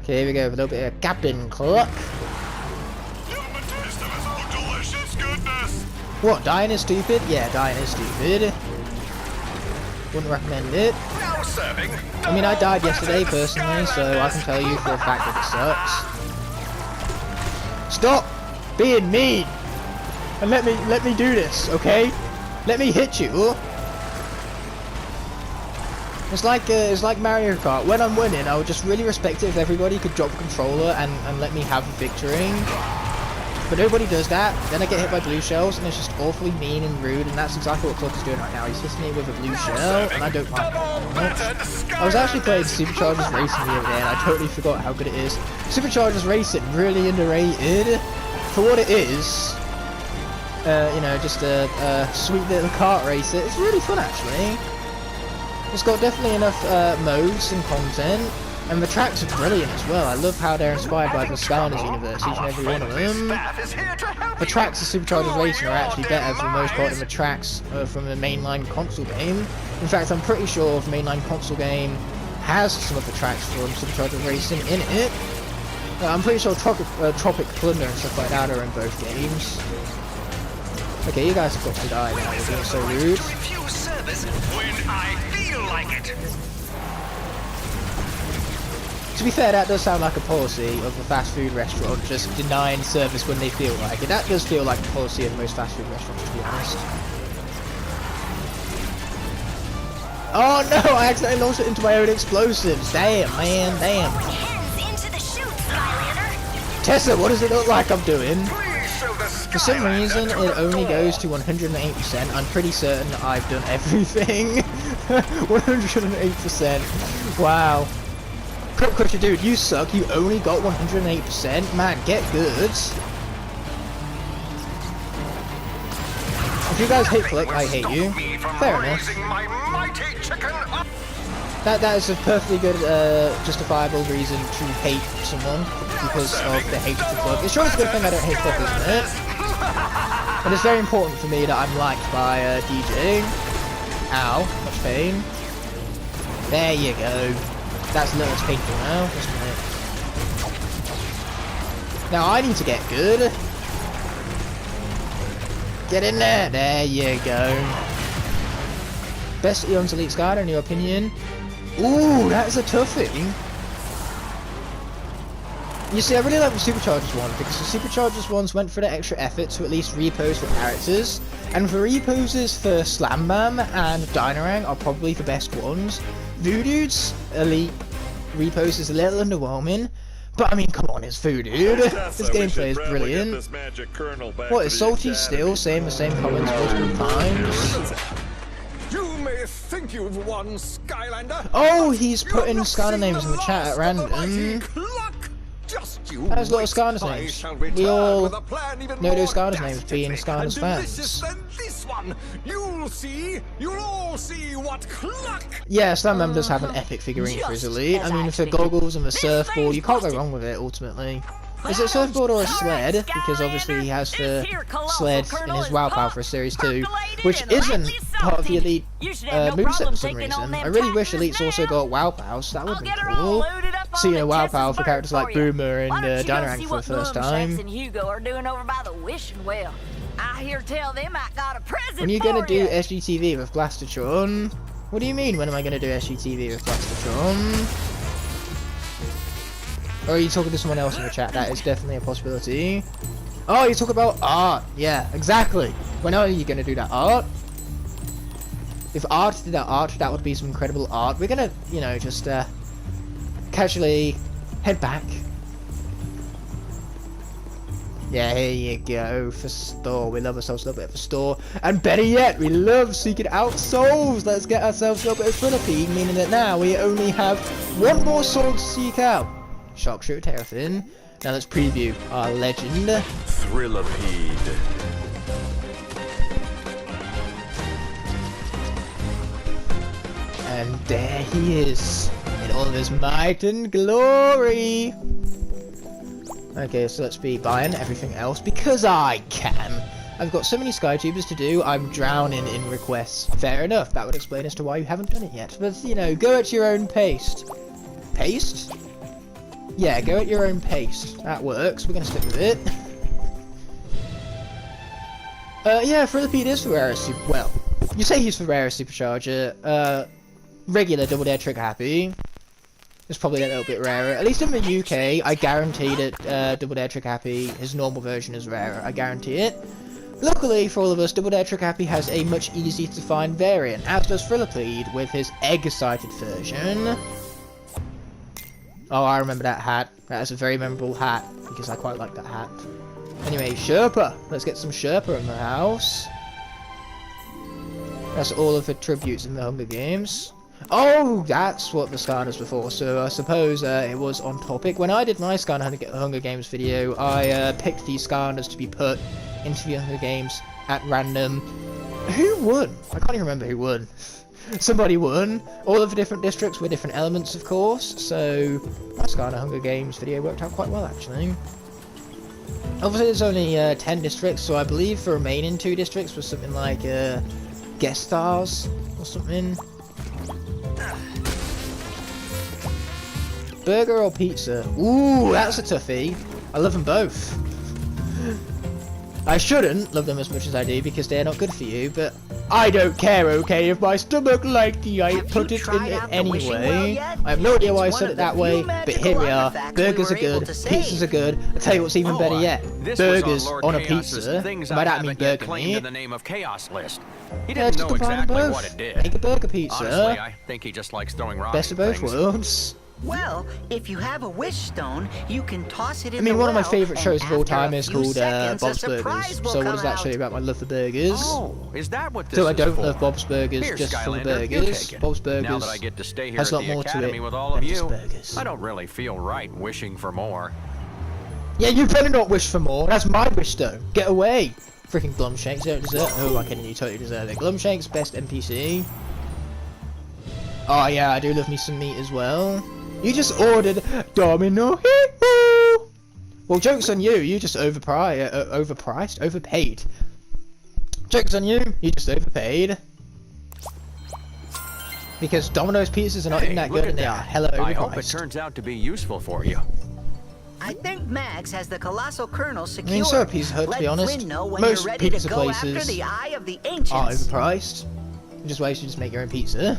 Okay, here we go, with a little bit of Captain Cluck. What, dying is stupid? Yeah, dying is stupid. Wouldn't recommend it. I mean, I died yesterday personally, so I can tell you for a fact that it sucks. Stop being mean! And let me do this, okay? Let me hit you. It's like Mario Kart. When I'm winning, I would just really respect it if everybody could drop the controller and let me have the victory. But nobody does that, then I get hit by blue shells, and it's just awfully mean and rude, and that's exactly what Cluck is doing right now. He's hitting me with a blue shell, and I don't like it very much. I was actually playing Superchargers Racing the other day, and I totally forgot how good it is. Superchargers Racing, really underrated. For what it is, you know, just a sweet little kart racer. It's really fun, actually. It's got definitely enough modes and content. And the tracks are brilliant as well. I love how they're inspired by the Skylanders universe, each and every one of them. The tracks of Superchargers Racing are actually better for the most part than the tracks from the mainline console game. In fact, I'm pretty sure the mainline console game has some of the tracks from Superchargers Racing in it. I'm pretty sure Tropic Plunder and stuff like that are in both games. Okay, you guys have got to die now, you're being so rude. Refuse service when I feel like it. To be fair, that does sound like a policy of a fast food restaurant, just denying service when they feel like it. That does feel like the policy of most fast food restaurants, to be honest. Oh no, I accidentally launched it into my own explosives. Damn, man, damn. Hands into the chute, Skylander. Tessa, what does it look like I'm doing? For some reason, it only goes to 108%. I'm pretty certain I've done everything. 108%. Wow. Crip Crusher, dude, you suck. You only got 108%. Man, get good. If you guys hate Flick, I hate you. Fair enough. That is a perfectly good, justifiable reason to hate someone because of the hate for Flick. It's sure it's a good thing I don't hate Flick, isn't it? But it's very important for me that I'm liked by DJ. Ow, much pain. There you go. That's a little less painful now, isn't it? Now I need to get good. Get in there. There you go. Best Eon's Elite Skylander in your opinion? Ooh, that's a toughie. You see, I really like the Superchargers one because the Superchargers ones went for the extra effort to at least repose for characters, and the reposes for Slam Bam and Dynarang are probably the best ones. Voodoo's Elite repose is a little underwhelming, but I mean, come on, it's Voodoo. This gameplay is brilliant. What, is Salty still saying the same comments multiple times? You may think you've won, Skylander. Oh, he's putting Skylander names in the chat at random. There's a lot of Skylanders names. We all know those Skylanders names being Skylanders fans. You'll all see what cluck. Yeah, Slam Bam does have an epic figurine for his Elite. I mean, with the goggles and the surfboard, you can't go wrong with it, ultimately. Is it a surfboard or a sled? Because obviously he has the sled in his WoW Pal for Series 2, which isn't part of the Elite moveset for some reason. I really wish Elite's also got WoW Pal, so that would be cool. Seeing a WoW Pal for characters like Boomer and Dynarang for the first time. When are you gonna do SGTV with Blastertron? What do you mean, when am I gonna do SGTV with Blastertron? Or are you talking to someone else in the chat? That is definitely a possibility. Oh, you talk about art. Yeah, exactly. When are you gonna do that art? If art did that art, that would be some incredible art. We're gonna, you know, just casually head back. Yeah, here you go, for store. We love ourselves a little bit for store. And better yet, we love seeking out souls. Let's get ourselves a little bit of Philippine, meaning that now we only have one more soul to seek out. Sharkshooter Terrafin. Now let's preview our legend. Thrillipede. And there he is, in all of his might and glory. Okay, so let's be buying everything else because I can. I've got so many SkyTubers to do, I'm drowning in requests. Fair enough, that would explain as to why you haven't done it yet. But, you know, go at your own pace. Pace? Yeah, go at your own pace. That works, we're gonna stick with it. Yeah, Thrillipede is Ferrera Super... Well, you say he's Ferrera Supercharger. Regular Double Dare Trick Happy. It's probably a little bit rarer. At least in the UK, I guarantee that Double Dare Trick Happy, his normal version is rarer. I guarantee it. Luckily for all of us, Double Dare Trick Happy has a much easier to find variant, as does Thrillipede with his egg-sighted version. Oh, I remember that hat. That is a very memorable hat, because I quite like that hat. Anyway, Sherpa. Let's get some Sherpa in the house. That's all of the tributes in the Hunger Games. Oh, that's what the Skylanders were for, so I suppose it was on topic. When I did my Skylander Hunger Games video, I picked these Skylanders to be put into the Hunger Games at random. Who won? I can't even remember who won. Somebody won. All of the different districts were different elements, of course, so my Skylander Hunger Games video worked out quite well, actually. Obviously, there's only 10 districts, so I believe the remaining 2 districts was something like guest stars or something. Burger or pizza? Ooh, that's a toughie. I love them both. I shouldn't love them as much as I do because they're not good for you, but I don't care, okay? If my stomach liked it, I put it in it anyway. I have no idea why I said it that way, but here we are. Burgers are good, pizzas are good. I'll tell you what's even better yet. Burgers on a pizza. By that I mean burger meat. He didn't know exactly what it did. Make a burger pizza. Honestly, I think he just likes throwing rocks. Best of both worlds. Well, if you have a wish stone, you can toss it in I mean, the one of my well, favourite shows and of all after time a is few called seconds, Bob's a surprise Burgers. will So what does come that show you out. about my love for burgers? Oh, is that what this So I is don't for? love Bob's Burgers Here, just for the Skylander, you burgers. take it. Bob's Burgers Now that I get to stay here has at a lot the more to academy it with all of than just you, burgers. I don't really feel right wishing for more. Yeah, you better not wish for more. That's my wish stone. Get away. Freaking Glumshanks, you don't deserve. Oh, I can. You totally deserve it. Glumshanks, best NPC. Oh yeah, I do love me some meat as well. You just ordered Domino Hero. Well, joke's on you. You just overpaid. Joke's on you. You just overpaid. Because Domino's pizzas are not even that good, and they are hella overpriced. I hope it turns out to be useful for you. I think Max has the colossal kernel secured. I mean, so are Pizza Hut, to be honest. Flynn know when Most you're ready pizza to go places after the eye of the ancients. are overpriced. Just why you should just make your own pizza.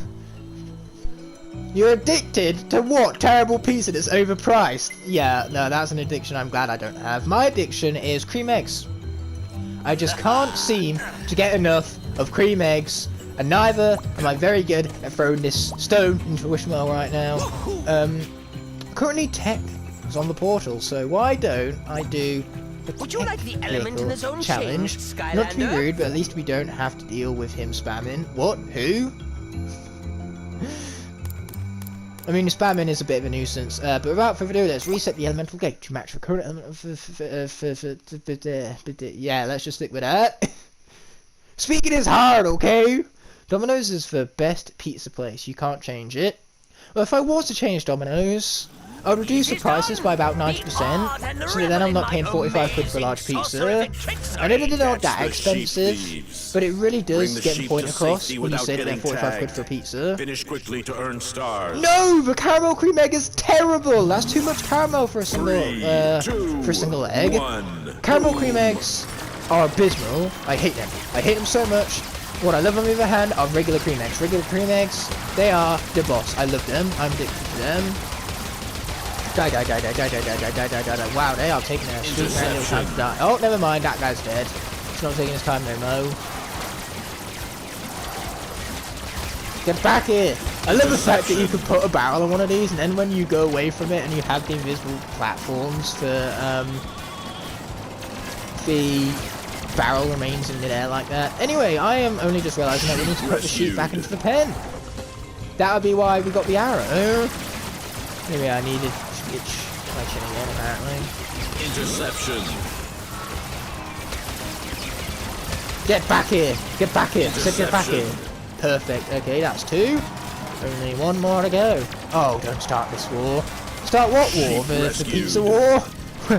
You're addicted to what? Terrible pizza that's overpriced? Yeah, no, that's an addiction I'm glad I don't have. My addiction is cream eggs. I just can't seem to get enough of cream eggs, and neither am I very good at throwing this stone into a wishmail right now. Currently Tech is on the portal, so why don't I do the Would you like the element in the zone challenge? changed, Not to be Skylander? rude, but at least we don't have to deal with him spamming. What? Who? I mean, spamming is a bit of a nuisance, but without further ado, let's reset the elemental gate to match the current element yeah, let's just stick with that. Speaking is hard, okay? Domino's is the best pizza place. You can't change it. Well, if I was to change Domino's, I would reduce the prices by about 90%, so that then I'm not paying 45 quid for a large pizza. I know they're not that expensive, but it really does get the point across when you say that they're 45 quid for a pizza. Finish quickly to earn stars. No, the caramel cream egg is terrible. That's too much caramel for a single egg. Caramel cream eggs are abysmal. I hate them. I hate them so much. What I love on the other hand are regular cream eggs. Regular cream eggs, they are the boss. I love them. I'm addicted to them. Die. Wow, they are taking their sweet manual time to die. Oh, never mind, that guy's dead. It's not taking his time no more. Get back here! I love the fact that you can put a barrel on one of these, and then when you go away from it and you have the invisible platforms for the barrel remains in midair like that. Anyway, I am only just realising that we need to put the sheep back into the pen. That would be why we got the arrow. Anyway, I needed to switch my chin again, apparently. Interception. Get back here! Get back here! I said get back here! Perfect. Okay, that's 2. Only 1 more to go. Oh, don't start this war. Start what war? The pizza war?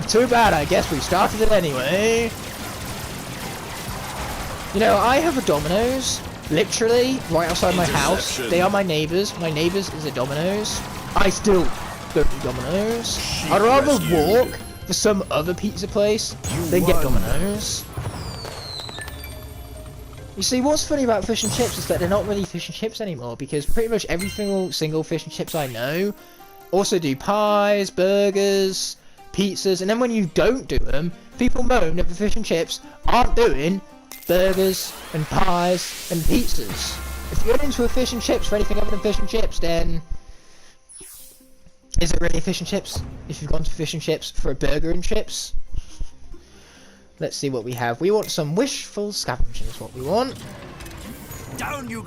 Too bad, I guess we started it anyway. You know, I have a Domino's, literally, right outside my house. They are my neighbours. My neighbours is a Domino's. I still go to Domino's. I'd rather walk to some other pizza place than get Domino's. You see, what's funny about fish and chips is that they're not really fish and chips anymore, because pretty much every single fish and chips I know also do pies, burgers, pizzas, and then when you don't do them, people moan that the fish and chips aren't doing burgers and pies and pizzas. If you're into a fish and chips for anything other than fish and chips, then is it really fish and chips? If you've gone to fish and chips for a burger and chips? Let's see what we have. We want some wishful scavenging is what we want. Down you.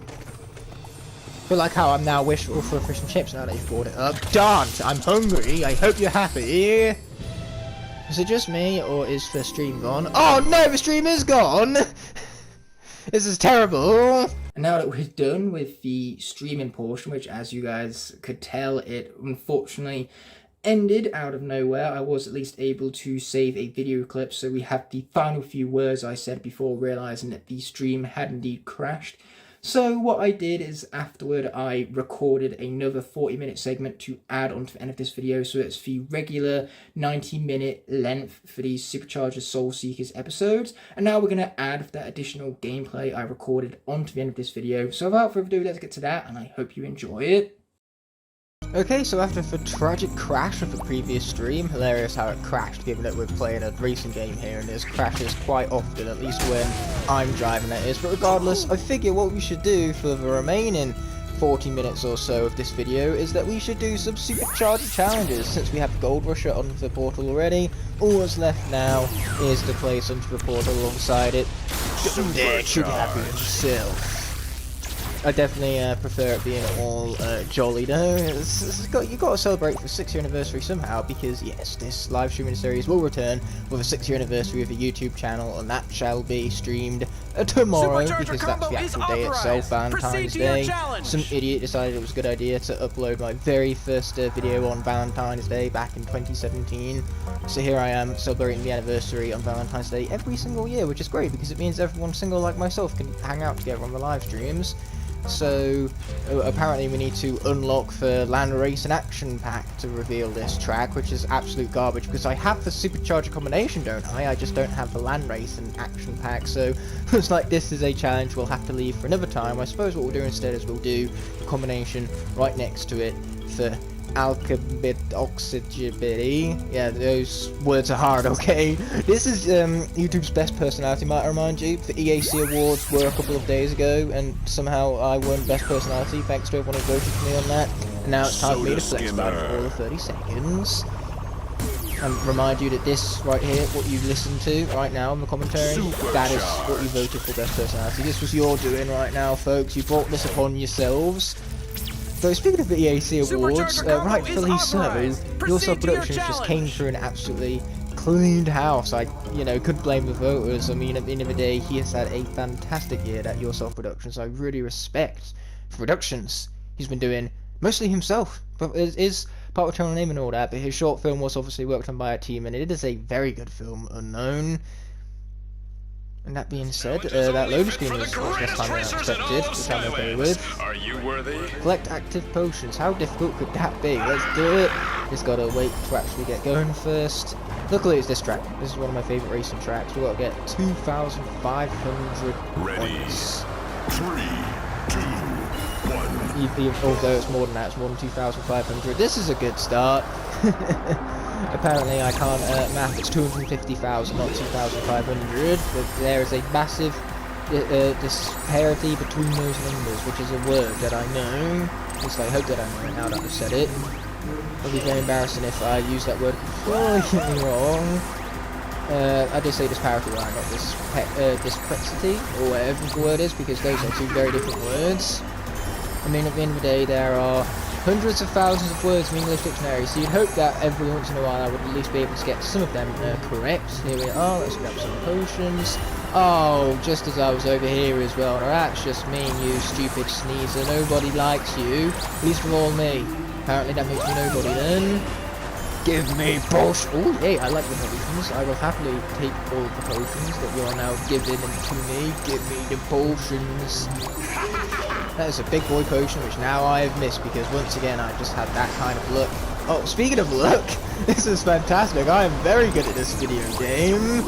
Feel like how I'm now wishful for fish and chips now that you've brought it up. Darn, I'm hungry. I hope you're happy. Is it just me, or is the stream gone? Oh no, the stream is gone! This is terrible! And now that we're done with the streaming portion, which as you guys could tell, it unfortunately ended out of nowhere. I was at least able to save a video clip, so we have the final few words I said before realising that the stream had indeed crashed. So what I did is afterward I recorded another 40-minute segment to add onto the end of this video, so it's the regular 90-minute length for these Superchargers Soul Seekers episodes, and now we're going to add that additional gameplay I recorded onto the end of this video. So without further ado, let's get to that, and I hope you enjoy it. Okay, so after the tragic crash of the previous stream, hilarious how it crashed given that we're playing a racing game here and there's crashes quite often, at least when I'm driving that is, but regardless, I figure what we should do for the remaining 40 minutes or so of this video is that we should do some Supercharger challenges. Since we have Gold Rusher on the portal already, all that's left now is to place onto the portal alongside it. There, should happy with yourself. I definitely prefer it being all jolly though. You've got to celebrate the 6th year anniversary somehow, because yes, this live streaming series will return with a 6th year anniversary of a YouTube channel, and that shall be streamed tomorrow, because that's the actual day itself, Valentine's Day. Some idiot decided it was a good idea to upload my very first video on Valentine's Day back in 2017. So here I am celebrating the anniversary on Valentine's Day every single year, which is great because it means everyone single like myself can hang out together on the live streams. So apparently we need to unlock the Land Race and Action Pack to reveal this track, which is absolute garbage because I have the Supercharger combination, don't I? I just don't have the Land Race and Action Pack, so looks like this is a challenge we'll have to leave for another time. I suppose what we'll do instead is we'll do the combination right next to it for alkabit oxygenability. Yeah, those words are hard, okay? This is YouTube's best personality, might I remind you. The EAC Awards were a couple of days ago, and somehow I won best personality thanks to everyone who voted for me on that. And now it's time for me to flex about it for all the 30 seconds. And remind you that this right here, what you listen to right now in the commentary, that is what you voted for best personality. This was your doing right now, folks. You brought this upon yourselves. So speaking of the EAC Awards, rightfully so, your self-productions just came through an absolutely cleaned house. I, couldn't blame the voters. I mean, at the end of the day, he has had a fantastic year at your self-productions. I really respect the productions he's been doing, mostly himself. But it is part of the channel name and all that, but his short film was obviously worked on by a team, and it is a very good film, Unknown. And that being said, that loading screen was less time than I expected, which I'm okay with. Are you worthy? Collect active potions. How difficult could that be? Let's do it. Just gotta wait to actually get going first. Luckily it's this track. This is one of my favourite racing tracks. We've got to get 2,500 points. 3, 2, 1. Although it's more than that, it's more than 2,500. This is a good start. Apparently I can't math, it's 250,000, not 2,500, but there is a massive disparity between those numbers, which is a word that I know. At least I hope that I know it now that I've said it. It would be very embarrassing if I use that word completely wrong. I did say disparity right, not disparity, or whatever the word is, because those are two very different words. I mean, at the end of the day, there are hundreds of thousands of words in the English dictionary, so you'd hope that every once in a while I would at least be able to get some of them correct. Here we are, let's grab some potions. Oh, just as I was over here as well. Now that's just me, you stupid sneezer. Nobody likes you, least of all me. Apparently that makes me nobody then. Give me potions. Oh, hey, I like the potions. I will happily take all the potions that you are now giving to me. Give me the potions. That is a big boy potion, which now I have missed because once again I just had that kind of luck. Oh, speaking of luck, this is fantastic. I am very good at this video game.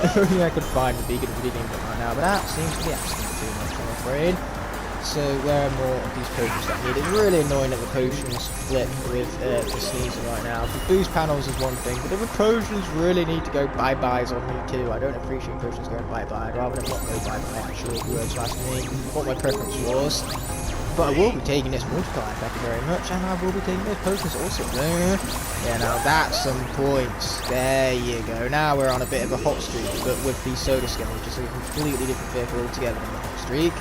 If only I could find the beacon of the video game right now, but that seems to be asking too much, I'm afraid. So where are more of these potions that I need? It's really annoying that the potions flip with the sneezer right now. The boost panels is one thing, but the potions really need to go bye-byes on me too. I don't appreciate potions going bye-bye. I'd rather them not go bye-bye actually, if you were to ask me what my preference was. But I will be taking this multiplier, thank you very much, and I will be taking those potions also. Yeah, now that's some points. There you go. Now we're on a bit of a hot streak, but with the soda skin, which is a completely different vehicle altogether than the hot streak.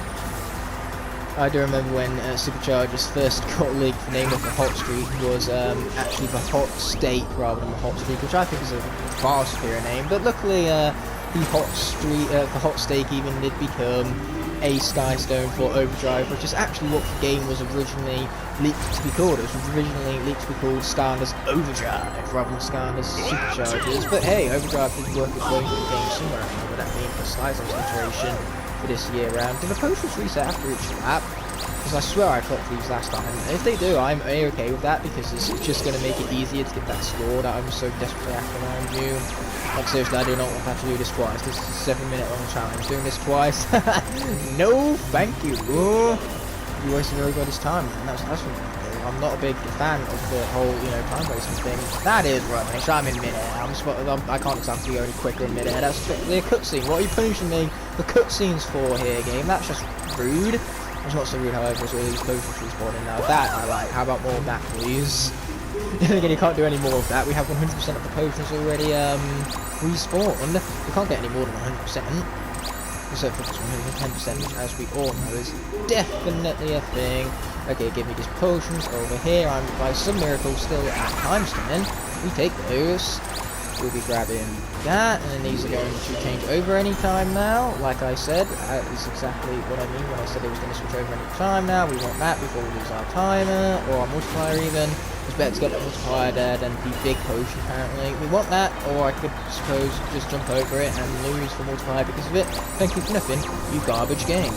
I do remember when Superchargers first got leaked, the name of the hot streak was actually the hot steak rather than the hot streak, which I think is a far superior name. But luckily, the hot steak even did become a Skystone for Overdrive, which is actually what the game was originally leaked to be called. It was originally leaked to be called Skylanders Overdrive rather than Skylanders Superchargers. But hey, Overdrive did work its way into the game somewhere, I remember that being the Skylanders iteration for this year round. Do the potions reset after each lap? Because I swear I clocked these last time. And if they do, I'm okay with that because it's just going to make it easier to get that score that I'm so desperately after, mind you. Like seriously, I do not want to have to do this twice. This is a 7-minute long challenge. Doing this twice? No, thank you. You wasted everybody's time, man. That's what I'm going to do. I'm not a big fan of the whole, time wasting thing. That is rubbish. I'm in mid-air. I can't exactly go any quicker in mid-air. That's the cutscene. What are you punishing me the cutscenes for here, game? That's just rude. It's not so rude, however, as all these potions respawning now. That I like. How about more of that, please? Again, you can't do any more of that. We have 100% of the potions already respawned. We can't get any more than 100%. Except for this 110%, which, as we all know, is definitely a thing. Okay, give me these potions over here. I'm, by some miracle, still at times 10. We take those. We'll be grabbing that, and then these are going to change over any time now. Like I said, that is exactly what I mean when I said it was going to switch over any time now. We want that before we lose our timer, or our multiplier even. It's better to get that multiplier there than the big potion, apparently. We want that, or I could suppose just jump over it and lose the multiplier because of it. Thank you for nothing, you garbage game.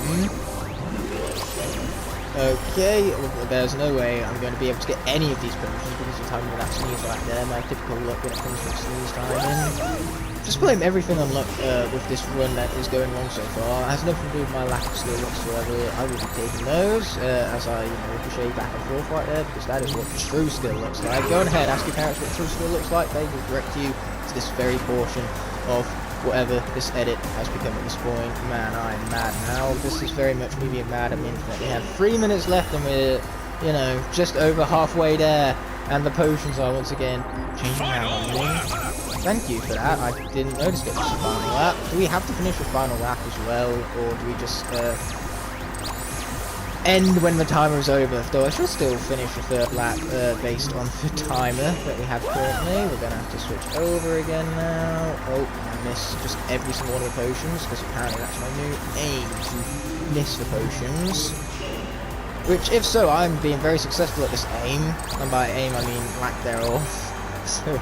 Okay, well, there's no way I'm going to be able to get any of these potions because of timing with that sneeze right there. My typical luck when it comes to sneeze timing. Just blame everything on luck with this run that is going on so far. It has nothing to do with my lack of skill whatsoever. I will be taking those as I, ricochet back and forth right there, because that is what true skill looks like. Go on ahead, ask your parents what true skill looks like. They will direct you to this very portion of whatever this edit has become at this point. Man, I am mad now. This is very much me being mad at the internet. We have 3 minutes left and we're, just over halfway there. And the potions are once again changing out on me. Thank you for that. I didn't notice it was the final lap. Do we have to finish the final lap as well, or do we just end when the timer is over? Though I should still finish the third lap based on the timer that we have currently. We're going to have to switch over again now. Oh, I missed just every single one of the potions, because apparently that's my new aim, to miss the potions. Which, if so, I'm being very successful at this aim. And by aim, I mean lack thereof. So,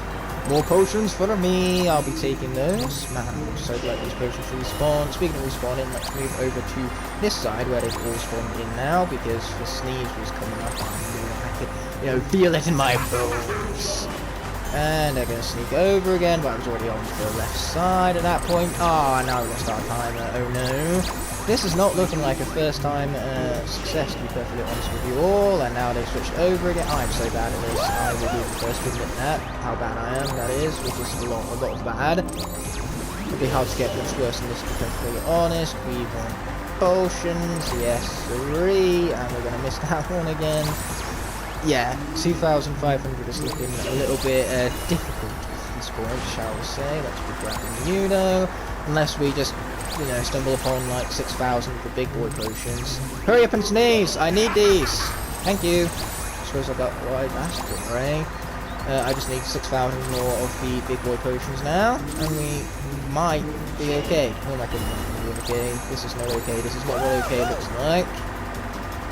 more potions for me. I'll be taking those. Man, I'm so glad these potions respawn. Speaking of respawning, let's move over to this side where they've all spawned in now, because the sneeze was coming up. I could, feel it in my bones. And they're going to sneak over again, but I was already on the left side at that point. Ah, now we lost our timer. Oh no. This is not looking like a first time success, to be perfectly honest with you all, and now they've switched over again. I'm so bad at this. I will be the first to admit that, how bad I am, that is, which is a lot of bad. It'll be hard to get much worse than this, to be perfectly honest. We want potions, yes, 3, and we're going to miss that one again. Yeah, 2,500 is looking a little bit difficult at this point, shall we say. Let's be grabbing though, unless we just stumble upon like 6,000 of the big boy potions. Hurry up and sneeze! I need these! Thank you! I suppose I got what I asked for, right? I just need 6,000 more of the big boy potions now, and we might be okay. Oh my goodness, okay. This is not okay. This is not what okay looks like.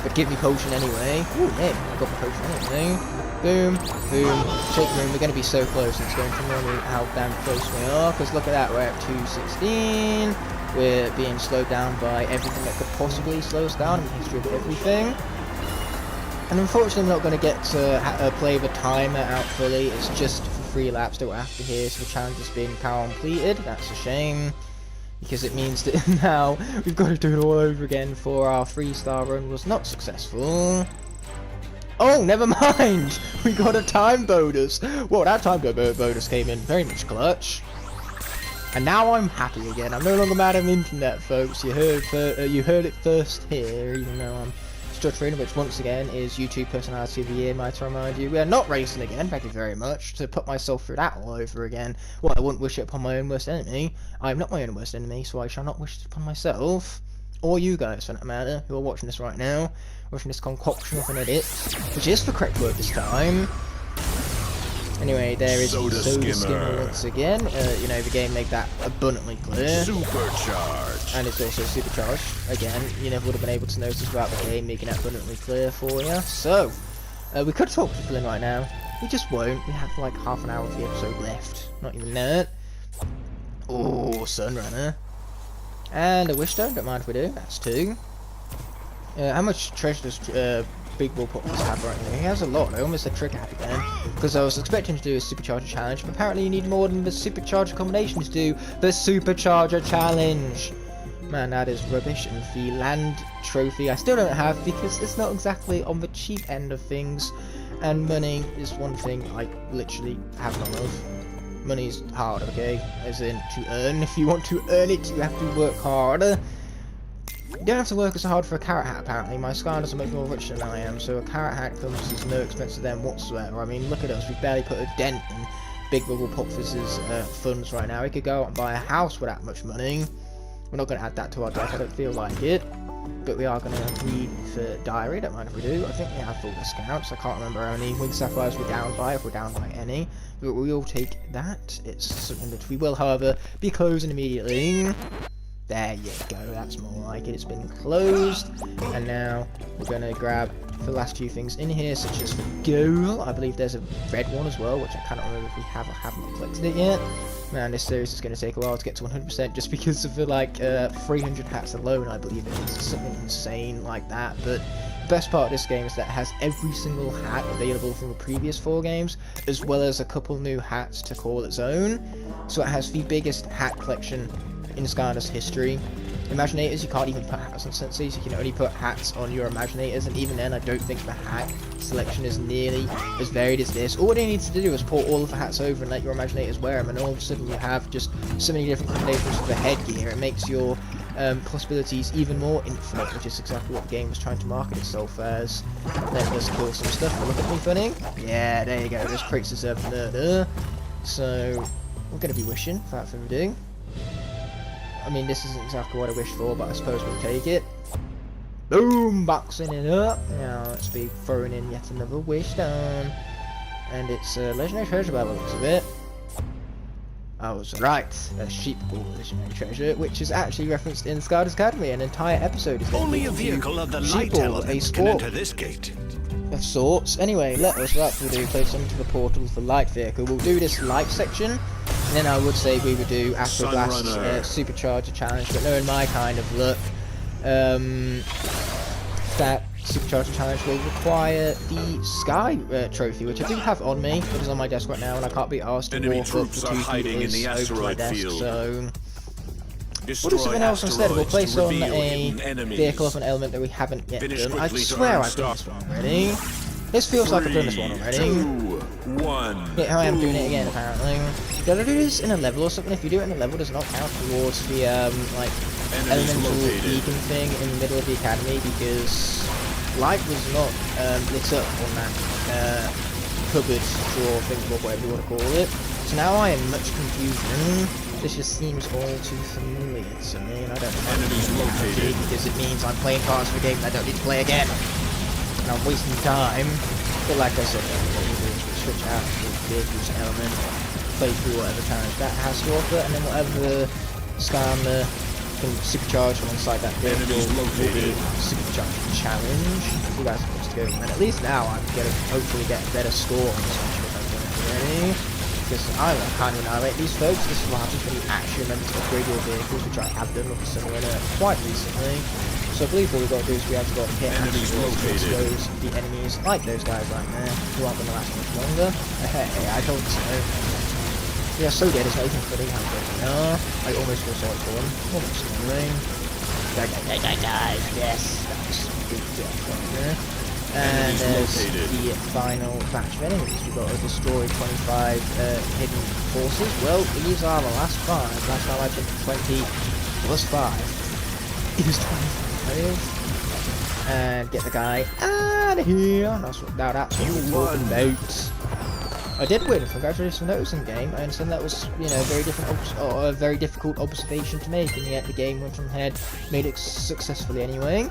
But give me potion anyway. Ooh, yeah, I got my potion anyway. Boom, boom, shake room. We're going to be so close. It's going to tell me how damn close we are, because look at that, we're at 216. We're being slowed down by everything that could possibly slow us down in the history of everything. And unfortunately I'm not going to get to play the timer out fully. It's just for 3 laps that we're after here, so the challenge has been completed. That's a shame, because it means that now we've got to do it all over again, for our 3-star run was not successful. Oh, never mind! We got a time bonus! Well, that time bonus came in very much clutch. And now I'm happy again. I'm no longer mad at the internet, folks. You heard it first here, even though I'm stuttering, which once again is YouTube Personality of the Year, might I remind you. We are not racing again, thank you very much, to put myself through that all over again. Well, I wouldn't wish it upon my own worst enemy. I am not my own worst enemy, so I shall not wish it upon myself. Or you guys, for that matter, who are watching this right now. Watching this concoction of an edit, which is the correct word this time. Anyway, there is Soda Skimmer once again. The game made that abundantly clear. Supercharged. And it's also supercharged. Again, you never would have been able to notice without the game making it abundantly clear for you. So, we could talk to people in right now. We just won't. We have like half an hour of the episode left. Not even that. Oh, Sunrunner. And a wish stone, don't mind if we do. That's 2. How much treasure does Big Ball Populous have right now? He has a lot. I almost said trigger happy then, because I was expecting to do a Supercharger challenge, but apparently you need more than the Supercharger combination to do the Supercharger challenge. Man, that is rubbish. And the land trophy I still don't have, because it's not exactly on the cheap end of things, and money is one thing I literally have none of. Money's hard, okay? As in, to earn. If you want to earn it, you have to work harder. You don't have to work as hard for a carrot hat, apparently. My Skylanders are much more rich than I am, so a carrot hat comes as no expense to them whatsoever. I mean, look at us, we barely put a dent in Big Bubble Popfizz's funds right now. We could go out and buy a house with that much money. We're not going to add that to our deck, I don't feel like it. But we are going to read for diary, don't mind if we do. I think we have full discounts, I can't remember how many Wing Sapphires we're down by, if we're down by any. But we will take that. It's something that we will, however, be closing immediately. There you go, that's more like it. It's been closed, and now we're going to grab the last few things in here, such as the goal. I believe there's a red one as well, which I cannot remember if we have or haven't collected it yet. Man, this series is going to take a while to get to 100% just because of the, 300 hats alone, I believe it is. Something insane like that, but the best part of this game is that it has every single hat available from the previous 4 games, as well as a couple new hats to call its own. So it has the biggest hat collection in Skylanders history. Imaginators, you can't even put hats on senseis, you can only put hats on your Imaginators, and even then I don't think the hat selection is nearly as varied as this. All they need to do is port all of the hats over and let your Imaginators wear them, and all of a sudden you have just so many different combinations for the headgear. It makes your possibilities even more infinite, which is exactly what the game was trying to market itself as. Let us kill some stuff. Look at me funny. Yeah, there you go, those crates deserve murder. So, we're going to be wishing, without further ado. I mean, this isn't exactly what I wished for, but I suppose we'll take it. Boom! Boxing it up. Now, let's be throwing in yet another wish stone. And it's a legendary treasure by the looks of it. I was right. A sheep legendary treasure, which is actually referenced in Skylanders Academy. An entire episode is Only a vehicle of the light element can enter this gate. Of sorts. Anyway, let us, without further ado, place onto the portal of the light vehicle. We'll do this light section, and then I would say we would do after the last Supercharger challenge, but knowing my kind of luck, that Supercharger challenge will require the Sky trophy, which I do have on me. It is on my desk right now, and I can't be asked to walk up the 2 meters over to my desk, so we'll do something else instead. We'll place on a vehicle of an element that we haven't yet done. I swear I've done this one already. This feels like I've done this one already. Yeah, I am doing it again, apparently. Did I do this in a level or something? If you do it in a level, does it not count towards the, like, elemental beacon thing in the middle of the academy? Because light was not lit up on that cupboard drawer thing, or whatever you want to call it. So now I am much confusion. This just seems all too familiar to me, and I don't know because it means I'm playing parts of a game that I don't need to play again. And I'm wasting time. But like I said, what we do is we switch out the vehicles element, play through whatever challenge that has to offer, and then whatever Skylander can supercharge alongside that vehicle will be Supercharger challenge. You guys are supposed to go, and at least now I'm going to hopefully get a better score on this one if I've done it already. Because I can't annihilate these folks. This is what happens when you actually remember to upgrade your vehicles, which I have done with the Simulator quite recently. So I believe what we've got to do is we have to go and hit those the enemies, like those guys right there, who aren't going to last much longer. Hey, I told you so. Yeah, so dead, it's not even funny how good they are. I almost feel sorry for them. Almost anyway. Die. Yes, that's good death right there. And there's the final batch of enemies. We've got to destroy 25 hidden forces. Well, these are the last 5. Last time I took 20 plus 5 is 25. And get the guy out of here. That's what we're talking about. I did win. Congratulations on those in game. I understand that was, you know, a very difficult observation to make, and yet the game went from head, made it successfully anyway.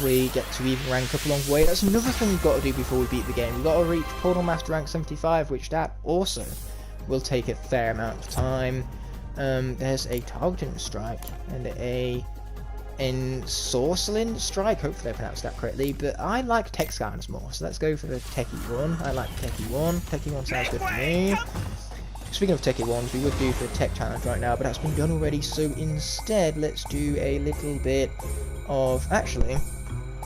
We get to even rank up along the way. That's another thing we've got to do before we beat the game. We've got to reach Portal Master rank 75, which that also will take a fair amount of time. There's a targeting strike and a ensorceling strike. Hopefully I pronounced that correctly, but I like tech scans more, so let's go for the techie one. I like techie one. Techie one sounds good to me. Speaking of techie ones, we would do for a tech challenge right now, but that's been done already, so instead let's do a little bit of, actually,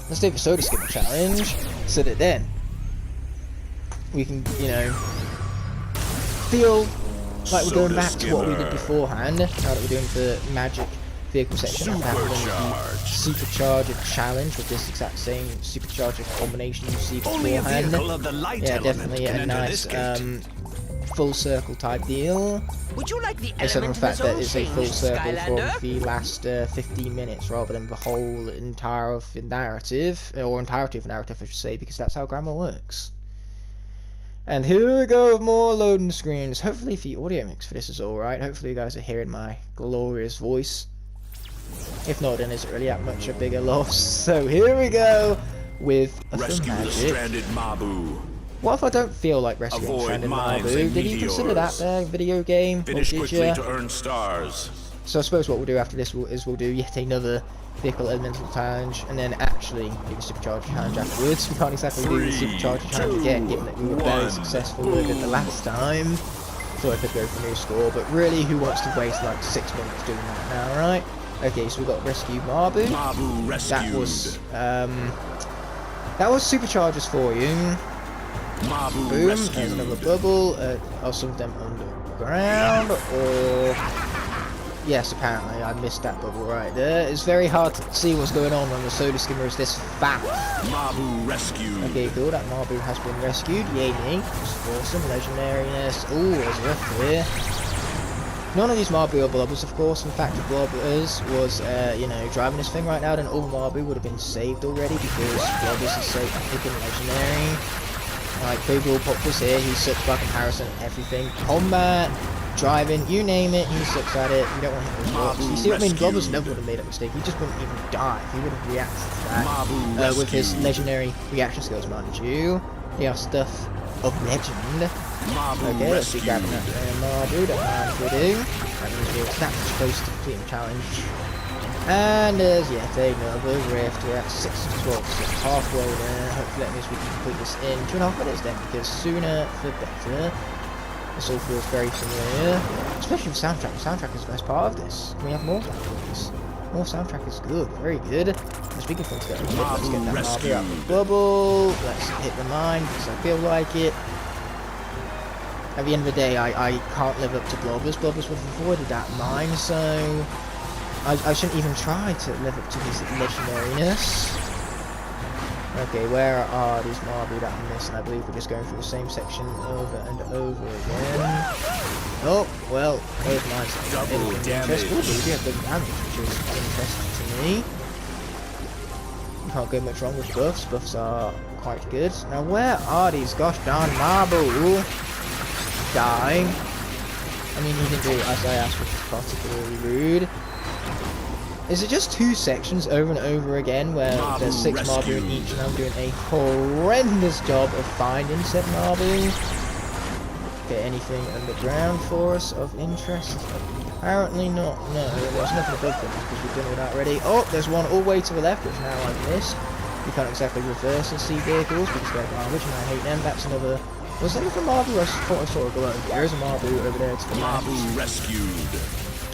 let's do the soda skipper challenge, so that then we can, you know, feel like we're going back to what we did beforehand, now that we're doing the magic vehicle section after the Supercharger challenge with this exact same Supercharger combination you see beforehand. Yeah, definitely a nice full circle type deal. Would you like the Except for the fact that it's a full circle Skylander? from the last 15 minutes rather than the whole entire of the narrative, or entirety of the narrative I should say, because that's how grammar works. And here we go with more loading screens. Hopefully the audio mix for this is alright. Hopefully you guys are hearing my glorious voice. If not, then it's really that much a bigger loss. So here we go with Rescue the stranded Mabu. What if I don't feel like rescuing stranded Mabu? Did you consider that there, video game? Finish or did quickly you? to earn stars. So I suppose what we'll do after this is we'll do yet another vehicle elemental challenge, and then actually do the Supercharger challenge afterwards. We can't exactly do the Supercharger challenge again, given that we were very successful with it the last time. So I could go for a new score, but really, who wants to waste like 6 minutes doing that now, right? Okay, so we've got Rescue Mabu. Mabu rescued. That was that was Superchargers for you. Mabu Boom, rescued. there's another bubble. Are some of them underground? Or... Yes, apparently, I missed that bubble right there. It's very hard to see what's going on when the soda skimmer is this fat. Mabu rescued. Okay, cool, that Mabu has been rescued. Yay, yay. That's awesome. Legendariness. Ooh, there's a rift here. None of these Mabu are blobbers, of course. In fact, if blobbers was, you know, driving this thing right now, then all Mabu would have been saved already because blobbers is so epic and legendary. Like, Google popped us here, he sucks by comparison at everything. Combat, driving, you name it, he sucks at it. You don't want to hit those blocks. You see what I mean? Blobbers never would have made that mistake. He just wouldn't even die. He would have reacted to that. With his legendary reaction skills, mind you. They are stuff of legend. Okay, let's be grabbing that Mabu, that man will do. That means we're that much close to completing the challenge. And there's yet another rift. We're at 6 to 12, so halfway there. Hopefully that means we can complete this in 2.5 minutes then, because sooner the better. This all feels very familiar. Especially with soundtrack. The soundtrack is the best part of this. Can we have more soundtracks? More soundtrack is good, very good. And speaking of things that are good, let's get that Mabu out of the bubble. Let's hit the mine because I feel like it. At the end of the day, I can't live up to blobbers. Blobbers would have avoided that mine, so I shouldn't even try to live up to his legendariness. Okay, where are these Mabu that I'm missing? I believe we're just going through the same section over and over again. Oh, well, there's mine. Double damage. We do have double damage, which is interesting to me. You can't go much wrong with buffs. Buffs are quite good. Now, where are these gosh darn Mabu? Dying. I mean, he didn't do it as I asked, which is particularly rude. Is it just 2 sections over and over again where there's 6 Mabu in each and I'm doing a horrendous job of finding said Mabu? Okay, anything underground for us of interest? Apparently not. No, there's nothing above them because we've done all that already. Oh, there's one all the way to the left, which now I've missed. You can't exactly reverse and see vehicles because they're garbage and I hate them. That's another... Was there another Mabu? I thought I saw a glow. There is a Mabu over there to the left. Mabu rescued.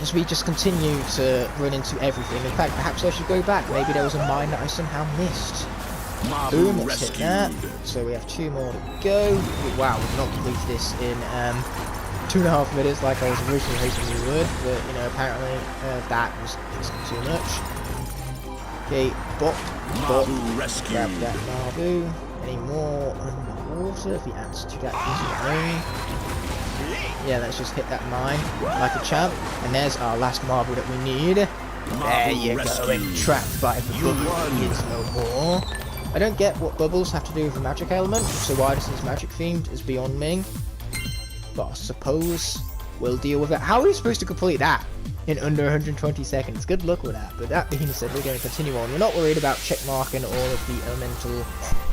As we just continue to run into everything. In fact, perhaps I should go back. Maybe there was a mine that I somehow missed. Boom, let's hit that. So we have 2 more to go. Wow, we've not completed this in 2.5 minutes like I was originally hoping we would. But, you know, apparently that was too much. Okay, bop. Grab that Mabu. Any more underwater? The answer to that is no. Yeah, let's just hit that mine like a champ. And there's our last Mabu that we need. There you go, entrapped by the bubble is no more. I don't get what bubbles have to do with the magic element, so why this is magic themed is beyond me. But I suppose we'll deal with it. How are we supposed to complete that in under 120 seconds? Good luck with that. But that being said, we're going to continue on. We're not worried about checkmarking all of the elemental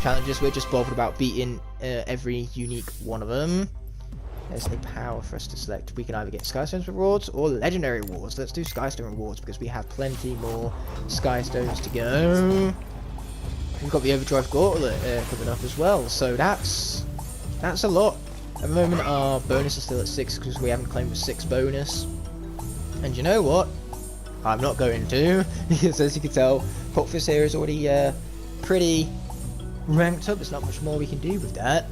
challenges. We're just bothered about beating every unique one of them. There's a power for us to select. We can either get Skystone rewards or Legendary rewards. Let's do Skystone rewards because we have plenty more Skystones to go. We've got the Overdrive Gauntlet coming up as well, so that's a lot. At the moment our bonus is still at 6 because we haven't claimed the 6 bonus. And you know what? I'm not going to, because as you can tell, Popfizz here is already pretty ranked up. There's not much more we can do with that.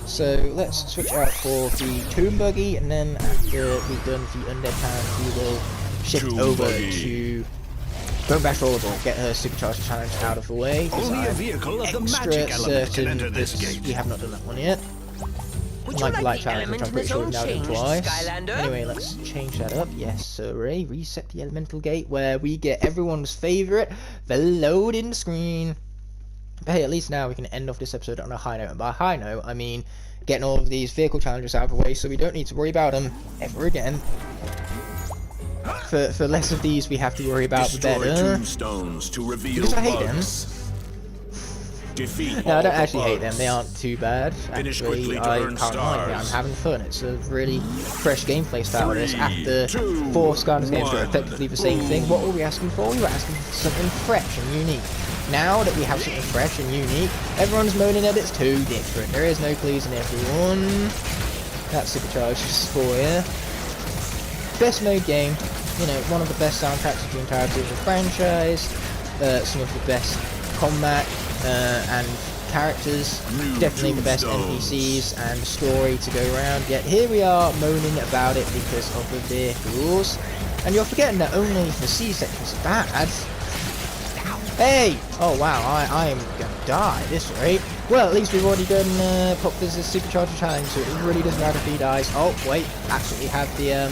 So let's switch out for the Tomb Buggy, and then after we've done the Undead Pound, we will shift over to Going Bash Rollerball, get her Supercharger challenge out of the way. Only a vehicle of the magic element can enter this gate. We have not done that one yet. Unlike the light challenge, which I'm pretty sure we've now done twice. Anyway, let's change that up. Yes, sirree. Reset the elemental gate where we get everyone's favourite, the loading screen. But hey, at least now we can end off this episode on a high note. And by high note, I mean getting all of these vehicle challenges out of the way so we don't need to worry about them ever again. For less of these we have to worry about, the better. Tombstones to reveal because I hate them. Defeat no, I don't actually hate them. They aren't too bad. Actually, I can't like it. I'm having fun. It's a really fresh gameplay style of this. After 4 Skylanders games that are effectively the same thing, what were we asking for? We were asking for something fresh and unique. Now that we have something fresh and unique, everyone's moaning that it's too different. There is no pleasing everyone. That's Superchargers for you. Best made game. You know, one of the best soundtracks of the entirety of the franchise. Some of the best combat. and characters, definitely the best NPCs and story to go around. Yet here we are moaning about it because of the vehicles, and you're forgetting that only the C section's bad. Hey! Oh wow, I am gonna die at this rate. Well, at least we've already done pop this as Supercharger challenge, so it really doesn't matter if he dies. Oh wait, actually have the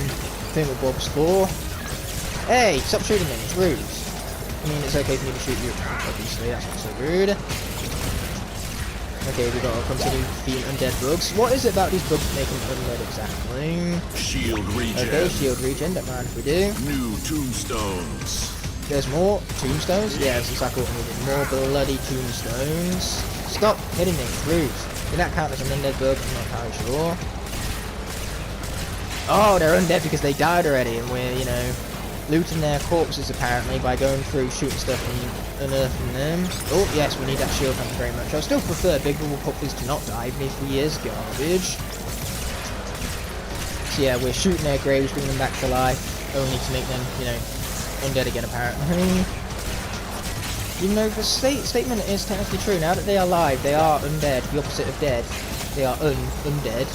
thing with Bob's 4. Hey, stop shooting me, it's rude. I mean, it's okay for me to shoot you, obviously, that's not so rude. Okay, we gotta continue defeating undead bugs. What is it about these bugs that make them undead exactly? Shield regen. Okay, shield regen, don't mind if we do. New tombstones. There's more tombstones? Yeah, that's exactly what we needed. More bloody tombstones. Stop hitting me, it's rude. Did that count as an undead bug? I'm not entirely sure. Oh, they're undead because they died already, and we're, you know, looting their corpses apparently by going through, shooting stuff and unearthing them. Oh yes, we need that shield, thank you very much. I still prefer big bubble puppies to not die, even if he is garbage. So yeah, we're shooting their graves, bringing them back to life, only to make them, you know, undead again apparently. Even though the statement is technically true, now that they are alive, they are undead, the opposite of dead. They are undead.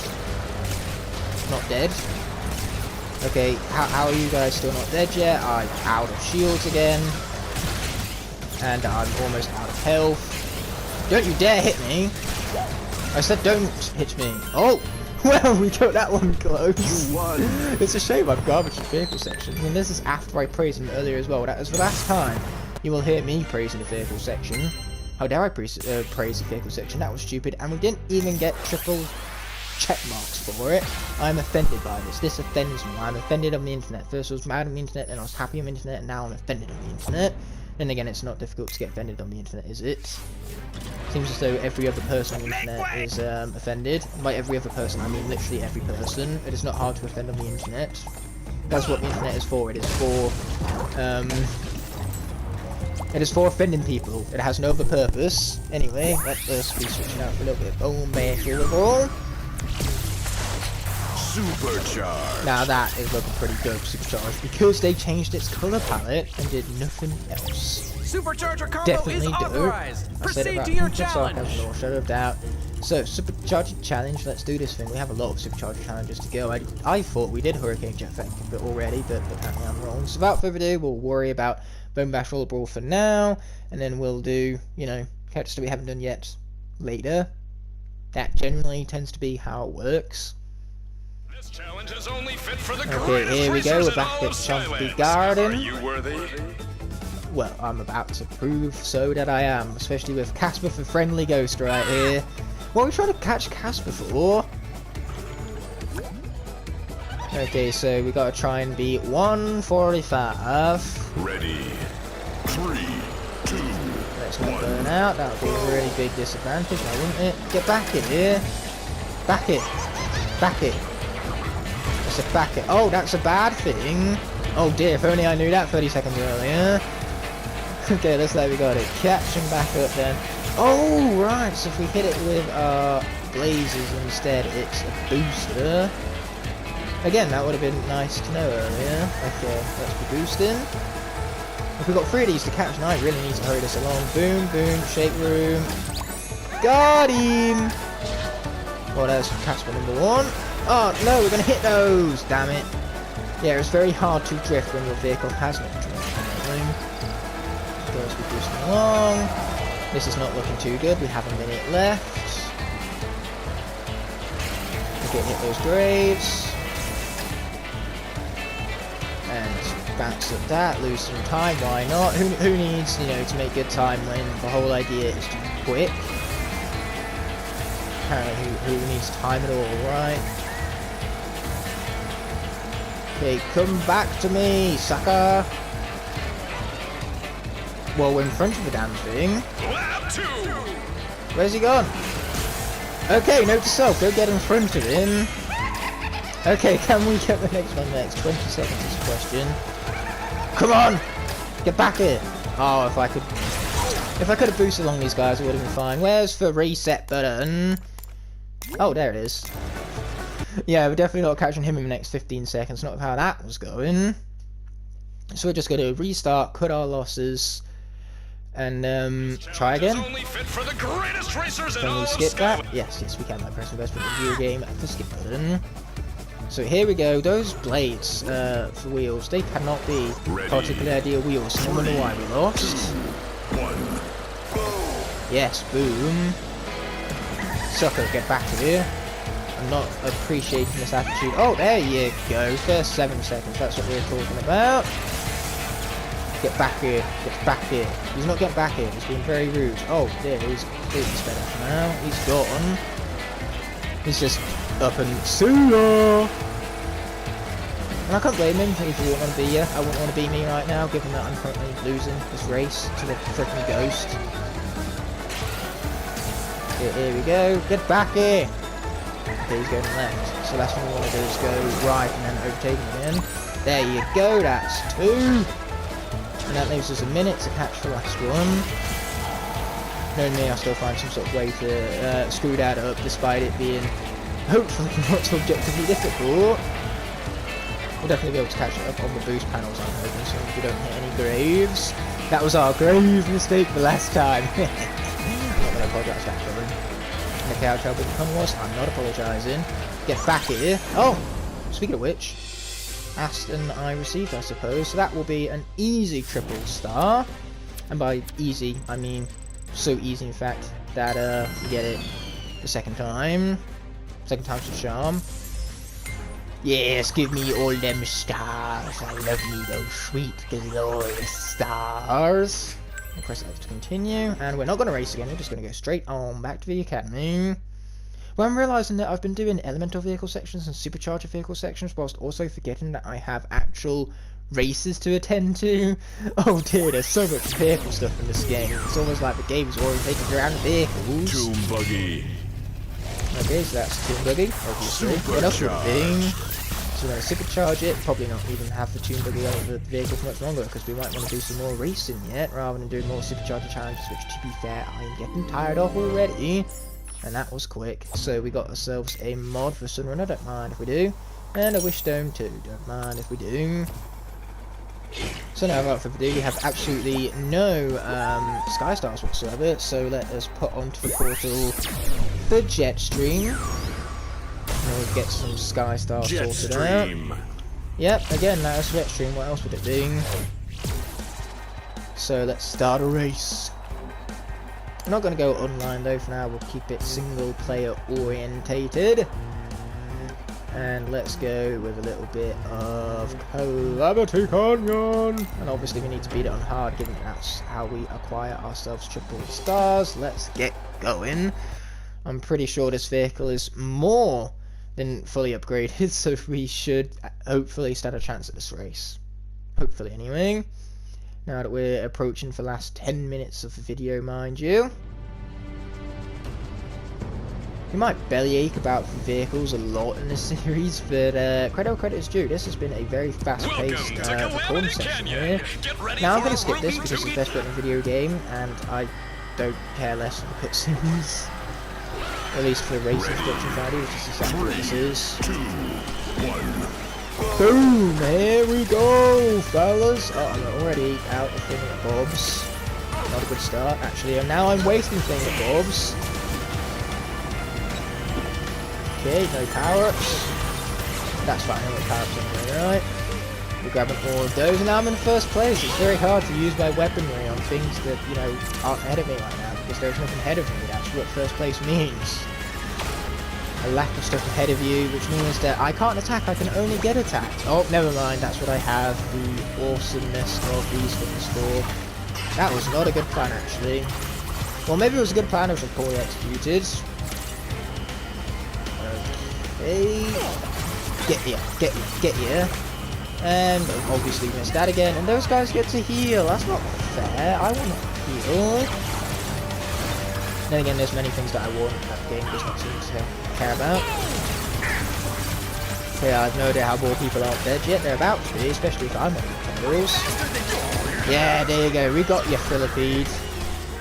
Not dead. Okay, how are you guys still not dead yet? I'm out of shields again. And I'm almost out of health. Don't you dare hit me! I said don't hit me. Oh! Well, we got that one close. You won. It's a shame I've garbaged the vehicle section. I mean, this is after I praised him earlier as well. That was the last time you will hear me praising the vehicle section. How dare I praise the vehicle section? That was stupid. And we didn't even get triple check marks for it. I'm offended by this. This offends me. I'm offended on the internet. First I was mad on the internet, then I was happy on the internet, and now I'm offended on the internet. Then again, it's not difficult to get offended on the internet, is it? Seems as though every other person on the internet is offended. By every other person, I mean literally every person. It is not hard to offend on the internet. That's what the internet is for. It is for offending people. It has no other purpose. Anyway, let us be switching out for a little bit of bone measurable. Supercharged. Now that is looking pretty good, Supercharged, because they changed its colour palette and did nothing else. Supercharger combo Definitely is do. authorized. I said Proceed about to your sarcasm, challenge. no shadow of doubt. So, Supercharger challenge, let's do this thing. We have a lot of Supercharger challenges to go. I thought we did Hurricane Jetpack already, but apparently I'm wrong. So without further ado, we'll worry about Bone Bash Roller Brawl for now, and then we'll do, you know, characters that we haven't done yet later. That generally tends to be how it works. This challenge is only fit for the Okay, here we go, we're back at Chompy Garden. Are you worthy? Well, I'm about to prove so that I am, especially with Casper the Friendly Ghost right here. What are we trying to catch Casper for? Okay, so we gotta try and beat 145. Ready. 3, 2, Let's not burn out, that would be a really big disadvantage, now wouldn't it? Get back it here. Back it. Back it. It's a back it. Oh, that's a bad thing. Oh dear, if only I knew that 30 seconds earlier. Okay, looks like we got it. Catch him back up then. Oh, right, so if we hit it with our blazes instead, it's a booster. Again, that would have been nice to know earlier. Okay, let's be boosting. If we've got 3 of these to catch, now I really need to hurry this along. Boom, boom, shake room. Got him! Well, there's Casper number 1. Oh, no, we're going to hit those! Damn it. Yeah, it's very hard to drift when your vehicle has no drift. Let's be boosting along. This is not looking too good. We have a minute left. Okay, hit those graves. And bounce at that, lose some time, why not? Who needs, you know, to make good time when the whole idea is to be quick? Apparently, who needs time at all, right? Okay, come back to me, sucker! Well, we're in front of the damn thing. Lab 2. Where's he gone? Okay, note to self, go get in front of him. Okay, can we get the next one next? 20 seconds is the question. Come on! Get back here! Oh, if I could have boosted along these guys, it would have been fine. Where's the reset button? Oh, there it is. Yeah, we're definitely not catching him in the next 15 seconds, not how that was going. So we're just going to restart, cut our losses, and try again. Only fit for the greatest racers in Can we all skip of that? Yes, we can. By pressing the best button in the video game, the skip button. So here we go. Those blades for wheels, they cannot be particularly ideal wheels. No wonder why we lost. Yes, boom. Sucker, get back to here. I'm not appreciating this attitude. Oh, there you go. First 7 seconds. That's what we were talking about. Get back here. Get back here. He's not getting back here. He's being very rude. Oh, there he is. He's sped up now. He's gone. He's just up and see ya. And I can't blame him if he wouldn't want to be here. I wouldn't want to be me right now, given that I'm currently losing this race to the freaking ghost. Here we go. Get back here. Okay, he's going left. So last thing we want to do is go right and then overtake him again. There you go. That's 2. And that leaves us a minute to catch the last one. Knowing me, I'll still find some sort of way to screw that up, despite it being hopefully not so objectively difficult. We'll definitely be able to catch it up on the boost panels, I'm hoping, so we don't hit any graves. That was our grave mistake the last time. I'm not going to apologise, actually. And okay, how big the pun was, I'm not apologising. Get back here. Oh! Speaking of which, asked and I received, I suppose. So that will be an easy triple star. And by easy, I mean so easy, in fact, that we get it the second time. Second time's a charm. Yes, give me all them stars. I love me those sweet glorious stars. I'll press X to continue. And we're not going to race again. We're just going to go straight on back to the academy. Well, I'm realising that I've been doing elemental vehicle sections and supercharger vehicle sections, whilst also forgetting that I have actual races to attend to. Oh dear, there's so much vehicle stuff in this game. It's almost like the game is orientated around vehicles. Tomb buggy. Okay, so that's Tomb Buggy, obviously. What else would it be? So we're going to supercharge it, probably not even have the Tomb Buggy on the vehicle for much longer, because we might want to do some more racing yet, rather than doing more supercharger challenges, which, to be fair, I'm getting tired of already. And that was quick. So we got ourselves a mod for Sunrunner, don't mind if we do. And a Wish Stone too, don't mind if we do. So now, without further ado, we have absolutely no Sky Stars whatsoever, so let us put onto the portal the Jetstream. And we'll get some Sky Stars sorted out. Yep, again, that was Jetstream, what else would it be? So let's start a race. I'm not going to go online though for now, we'll keep it single player orientated. And let's go with a little bit of Calamity Canyon. And obviously we need to beat it on hard, given that's how we acquire ourselves triple stars. Let's get going. I'm pretty sure this vehicle is more than fully upgraded, so we should hopefully stand a chance at this race. Hopefully anyway. Now that we're approaching for the last 10 minutes of the video, mind you. We might bellyache about vehicles a lot in this series, but credit where credit is due. This has been a very fast-paced recording session here. Now I'm going to skip this because it's the best bit in a video game, and I don't care less for the cutscenes. At least for the race introduction value, which is exactly what this is. 2, 1. Boom! Here we go, fellas! Oh, I'm already out of Bobs. Not a good start, actually. And now I'm wasting Bobs. Okay, no power-ups. That's fine, no power-ups anyway, right? We're grabbing all of those, and now I'm in first place. It's very hard to use my weaponry on things that, you know, aren't ahead of me right now, because there's nothing ahead of me. That's what first place means. A lack of stuff ahead of you, which means that I can't attack, I can only get attacked. Oh, never mind, that's what I have the awesomeness of these things for. That was not a good plan, actually. Well, maybe it was a good plan, it was poorly executed. Okay. Get here. And obviously we missed that again, and those guys get to heal. That's not fair. I want to heal. Then again, there's many things that I want that the game does not seem to care about. Okay, I have no idea how more people aren't dead yet. They're about to be, especially if I'm on the controls. Yeah, there you go. We got you, Philippines.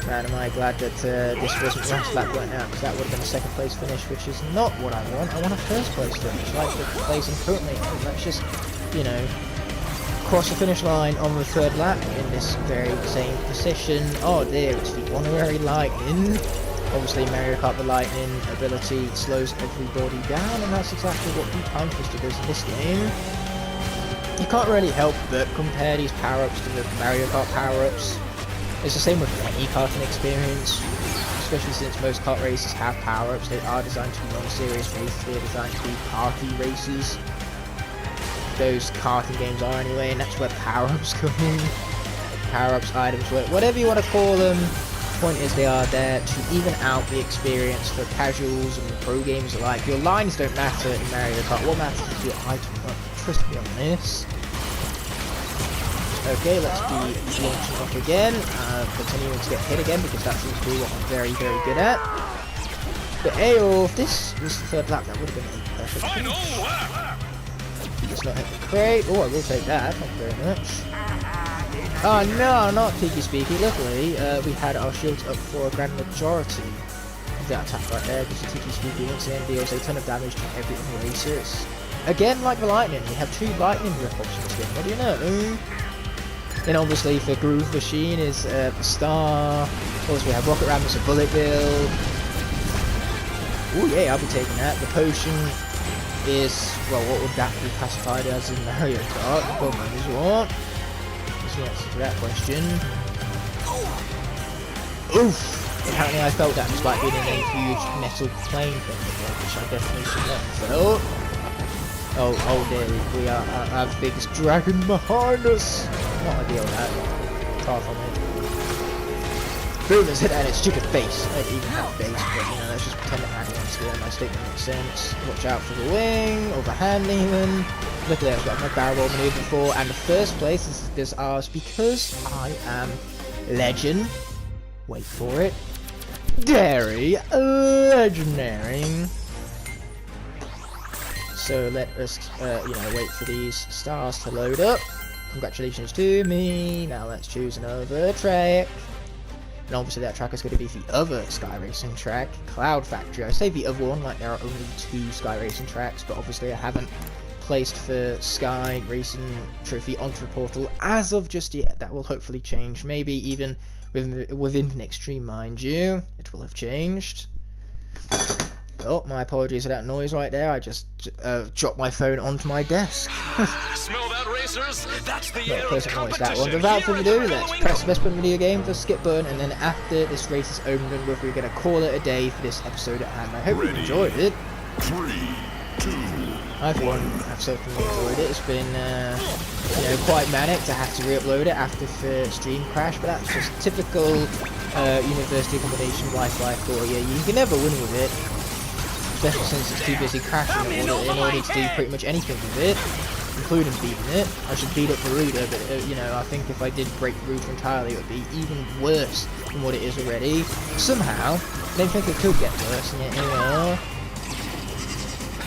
Man, am I glad that this wasn't last lap right now, because that would have been a second place finish, which is not what I want. I want a first place finish, like the place I'm currently in. Let's just, you know, across the finish line on the third lap in this very same position. Oh dear, it's the honorary lightning. Obviously Mario Kart the lightning ability slows everybody down, and that's exactly what the Time Twister does in this game. You can't really help but compare these power-ups to the Mario Kart power-ups. It's the same with any karting experience, especially since most kart races have power-ups. They are designed to be non-serious races, they're designed to be party races. Those karting games are anyway, and that's where power-ups come in. Power-ups, items, whatever you want to call them. Point is they are there to even out the experience for casuals and pro gamers alike. Your lines don't matter in Mario Kart, what matters is your item. Trust me on this. Okay, let's be launching off again, continuing to get hit again because that seems to be what I'm very, very good at. But Ayo, if this was the third lap, that would have been a perfect finish. Just not hit the crate. Oh, I will take that, thank you very much. Oh no, not Tiki Speaky. Luckily, we had our shields up for a grand majority of that attack right there, because the Tiki Speaky once again deals a ton of damage to every other racers. Again, like the lightning, we have 2 lightning rip-offs in this game, what do you know? Then obviously for Groove Machine is the Star. Also we have Rocket Ram as a bullet bill. Oh yeah, I'll be taking that. The Potion is, well, what would that be classified as in Mario Kart? The Pokemon is what? What's the answer to that question? Oof! Apparently I felt that despite being in a huge metal plane thing, which I definitely should not have felt. Oh dear, we are our biggest dragon behind us! Not ideal that. Far from it. Boom, it's hit at its stupid face. I don't even have a face, but you know, let's just pretend it had one still. My statement makes sense. Watch out for the wing, or the hand even. Look at that, I've got my barrel roll maneuver before, and the first place is ours because I am legend. Wait for it. Very legendary. So let us, wait for these stars to load up. Congratulations to me. Now let's choose another track. And obviously that track is going to be the other Sky Racing track, Cloud Factory. I say the other one like there are only 2 Sky Racing tracks, but obviously I haven't placed the Sky Racing trophy onto the portal as of just yet. That will hopefully change. Maybe even within the next stream, mind you. It will have changed. Oh, my apologies for that noise right there. I just dropped my phone onto my desk. Smell that, racers? That's the Not air a of pleasant noise, that one. competition. Without further ado, Here let's we press go. Best Button Video Game, the skip button, and then after this race is over and with, we're going to call it a day for this episode at hand. I hope you enjoyed it. 3, 2, I for one have certainly enjoyed it. It's been, quite manic to have to re-upload it after the stream crash, but that's just typical university accommodation Wi-Fi for you. You can never win with it, especially since it's too busy crashing in order to do pretty much anything with it, including beating it. I should beat up the router, but I think if I did break the router entirely, it would be even worse than what it is already. Somehow, I don't think it could get worse, and yet,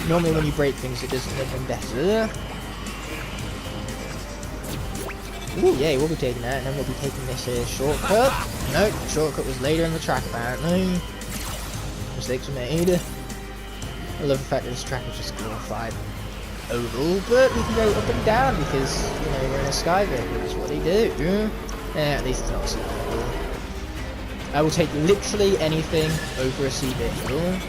normally when you break things, it doesn't make them better. Ooh, yeah, we'll be taking that, and then we'll be taking this shortcut. No, the shortcut was later in the track, apparently. Mistakes were made. I love the fact that this track is just glorified oval, but we can go up and down because, we're in a sky vehicle, that's what they do. At least it's not a sea vehicle. I will take literally anything over a sea vehicle.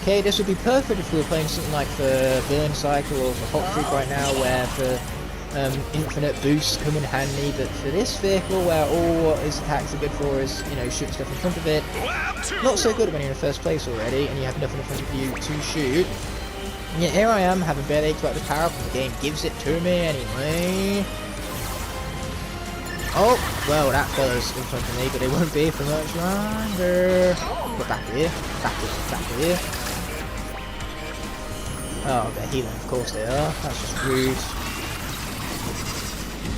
Okay, this would be perfect if we were playing something like the Burn Cycle or the Hot Streak right now, where the infinite boosts come in handy, but for this vehicle, where all its attacks are good for is, shoot stuff in front of it, not so good when you're in first place already, and you have nothing in front of you to shoot. And yet here I am, having barely aches about the power up, and the game gives it to me anyway. Oh, well, that fella's in front of me, but it won't be for much longer. But back here, back here. Oh, they're healing, of course they are. That's just rude.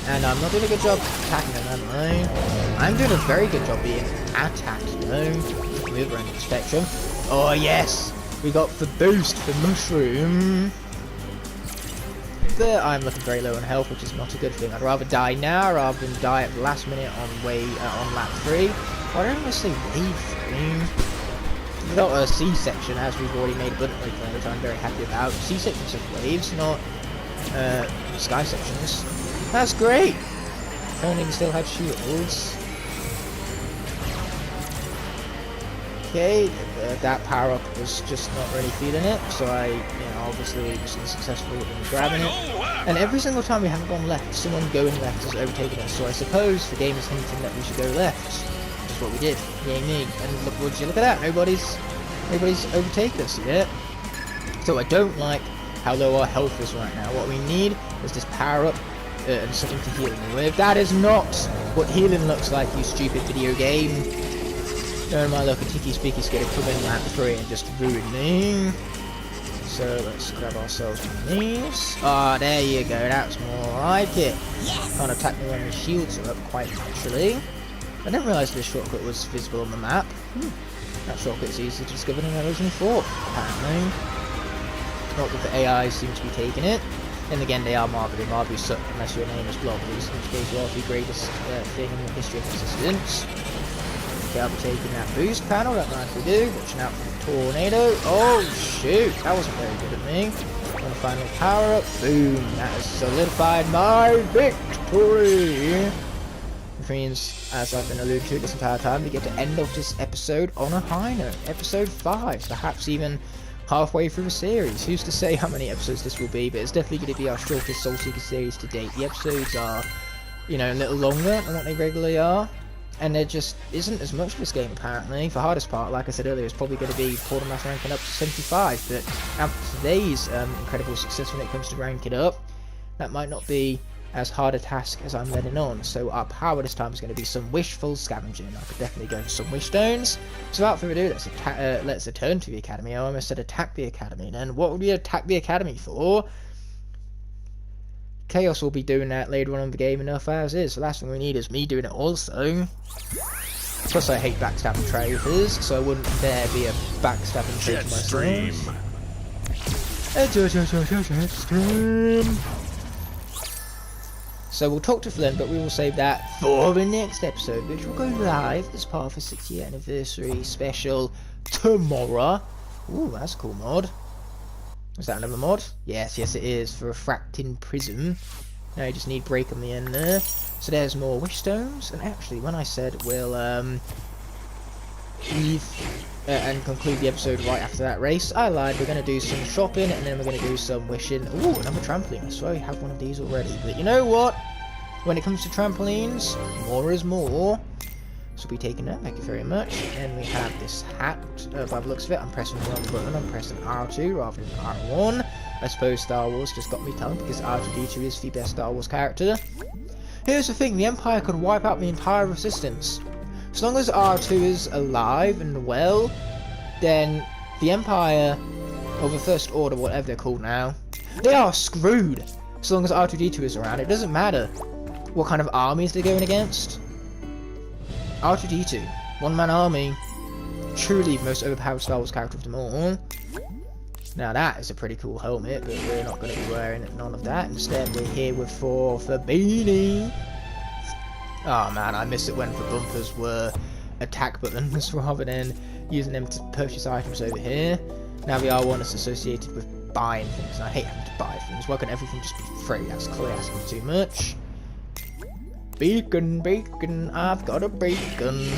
And I'm not doing a good job attacking them, am I? I'm doing a very good job being attacked, though. The other end of the spectrum. Oh, yes! We got the boost for Mushroom. But I'm looking very low on health, which is not a good thing. I'd rather die now rather than die at the last minute on lap 3. Why don't I say wave 3? We got a C-section, as we've already made abundantly clear, which I'm very happy about. C-sections of waves, not sky sections. That's great! If only we still had shields. Okay, that power up was just not really feeling it, so I, obviously was unsuccessful in grabbing it. And every single time we haven't gone left, someone going left has overtaken us, so I suppose the game is hinting that we should go left. That's what we did. Yay me. And look, would you look at that? Nobody's overtaken us yet. So I don't like how low our health is right now. What we need is this power up and something to heal me with. That is not what healing looks like, you stupid video game. No, my look, a Tiki Speaky's gonna come in lap 3 and just ruin me. So let's grab ourselves one of these. Ah, there you go, that's more like it. Can't attack me when the shields are up quite naturally. I didn't realise this shortcut was visible on the map. That shortcut's easy to discover than I originally thought, apparently. Not that the AI seem to be taking it. And again, they are Marbury. Marbury suck unless your name is Blobbies, in which case you are the greatest thing in the history of existence. Okay, I'll be taking that boost panel, that nicely do. Watching out for the tornado. Oh shoot, that wasn't very good at me. On the final power up, boom, that has solidified my victory. Which means, as I've been alluding to this entire time, we get to end off this episode on a high note. Episode 5, perhaps even halfway through the series. Who's to say how many episodes this will be, but it's definitely going to be our shortest Soul Seeker series to date. The episodes are, a little longer than what they regularly are. And there just isn't as much of this game, apparently. The hardest part, like I said earlier, is probably going to be Quartermaster ranking up to 75. But after today's incredible success when it comes to ranking up, that might not be as hard a task as I'm letting on. So our power this time is going to be some wishful scavenging. I could definitely go for some wish stones. So without further ado, let's return to the academy. I almost said attack the academy. Then what would we attack the academy for? Chaos will be doing that later on in the game enough as is. The last thing we need is me doing it also. Plus I hate backstabbing traitors, so I wouldn't dare be a backstabbing traitor myself. So we'll talk to Flynn, but we will save that for the next episode, which will go live as part of a 6-year anniversary special tomorrow. Ooh, that's a cool mod. Is that another mod? Yes, it is, for Refracting Prism. Now you just need break on the end there. So there's more wish stones, and actually when I said we'll leave and conclude the episode right after that race, I lied. We're going to do some shopping, and then we're going to do some wishing. Ooh, another trampoline. I swear we have one of these already, but you know what? When it comes to trampolines, more is more. So we'll be taking that, thank you very much. And we have this hat, by the looks of it. I'm pressing the wrong button, I'm pressing R2 rather than R1. I suppose Star Wars just got me tongue because R2-D2 is the best Star Wars character. Here's the thing, the Empire could wipe out the entire Resistance. As long as R2 is alive and well, then the Empire, or the First Order, whatever they're called now, they are screwed. As long as R2-D2 is around, it doesn't matter what kind of armies they're going against. R2-D2, one-man army, truly the most overpowered Star Wars character of them all. Now that is a pretty cool helmet, but we're not going to be wearing none of that. Instead, we're here with for beanie. Oh man, I miss it when the bumpers were attack buttons rather than using them to purchase items over here. Now the R1 is associated with buying things, and I hate having to buy things. Why can't everything just be free? That's clearly asking too much. Bacon, bacon, I've got a bacon.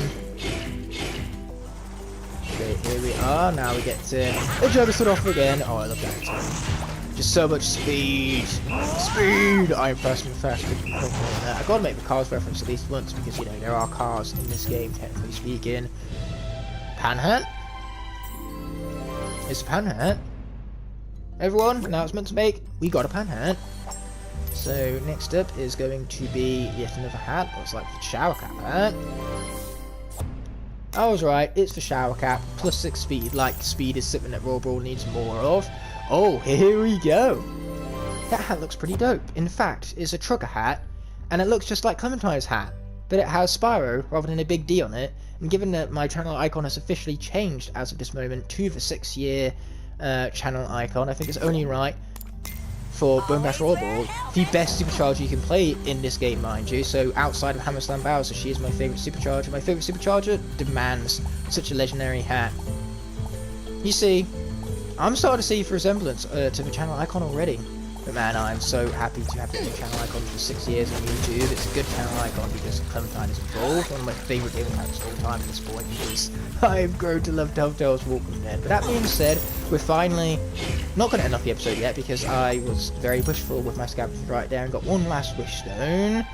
Okay, here we are. Now we get to the Juggernaut off again. Oh, I love that. Just so much speed. Speed! I'm fast and fast. I've got to make the cars reference at least once because, there are cars in this game, technically speaking. Pan hat? It's a pan hat. Everyone, announcement to make. We got a pan hat. So next up is going to be yet another hat. Looks like the shower cap hat. I was right, it's the shower cap, plus 6 speed, like speed is something that Raw Brawl needs more of. Oh, here we go! That hat looks pretty dope. In fact, it's a trucker hat, and it looks just like Clementine's hat, but it has Spyro rather than a big D on it, and given that my channel icon has officially changed as of this moment to the 6-year channel icon, I think it's only right for Bone Bash Raw Brawl, the best Supercharger you can play in this game, mind you. So outside of Hammerslam Bowser, she is my favourite Supercharger. My favourite Supercharger demands such a legendary hat. You see, I'm starting to see the resemblance to the channel icon already. But man, I'm so happy to have been a channel icon for 6 years on YouTube. It's a good channel icon because Clementine is involved, one of my favourite gaming characters of all time at this point, because I've grown to love Telltale's Walking Dead. But that being said, we're finally not going to end off the episode yet, because I was very wishful with my scavengers right there and got one last wish stone,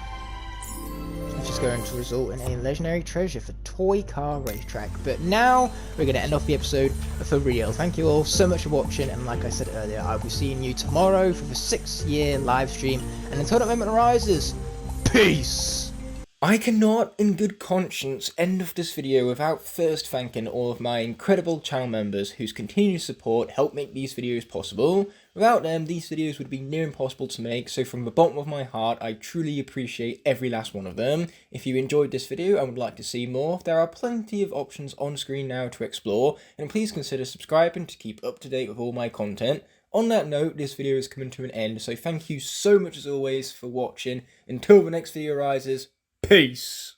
which is going to result in a legendary treasure for Toy Car Racetrack. But now we're going to end off the episode for real. Thank you all so much for watching, and like I said earlier, I'll be seeing you tomorrow for the 6-year live stream, and until that moment arises, peace! I cannot, in good conscience, end off this video without first thanking all of my incredible channel members whose continued support help make these videos possible. Without them, these videos would be near impossible to make, so from the bottom of my heart, I truly appreciate every last one of them. If you enjoyed this video and would like to see more, there are plenty of options on screen now to explore, and please consider subscribing to keep up to date with all my content. On that note, this video is coming to an end, so thank you so much as always for watching. Until the next video arises, peace!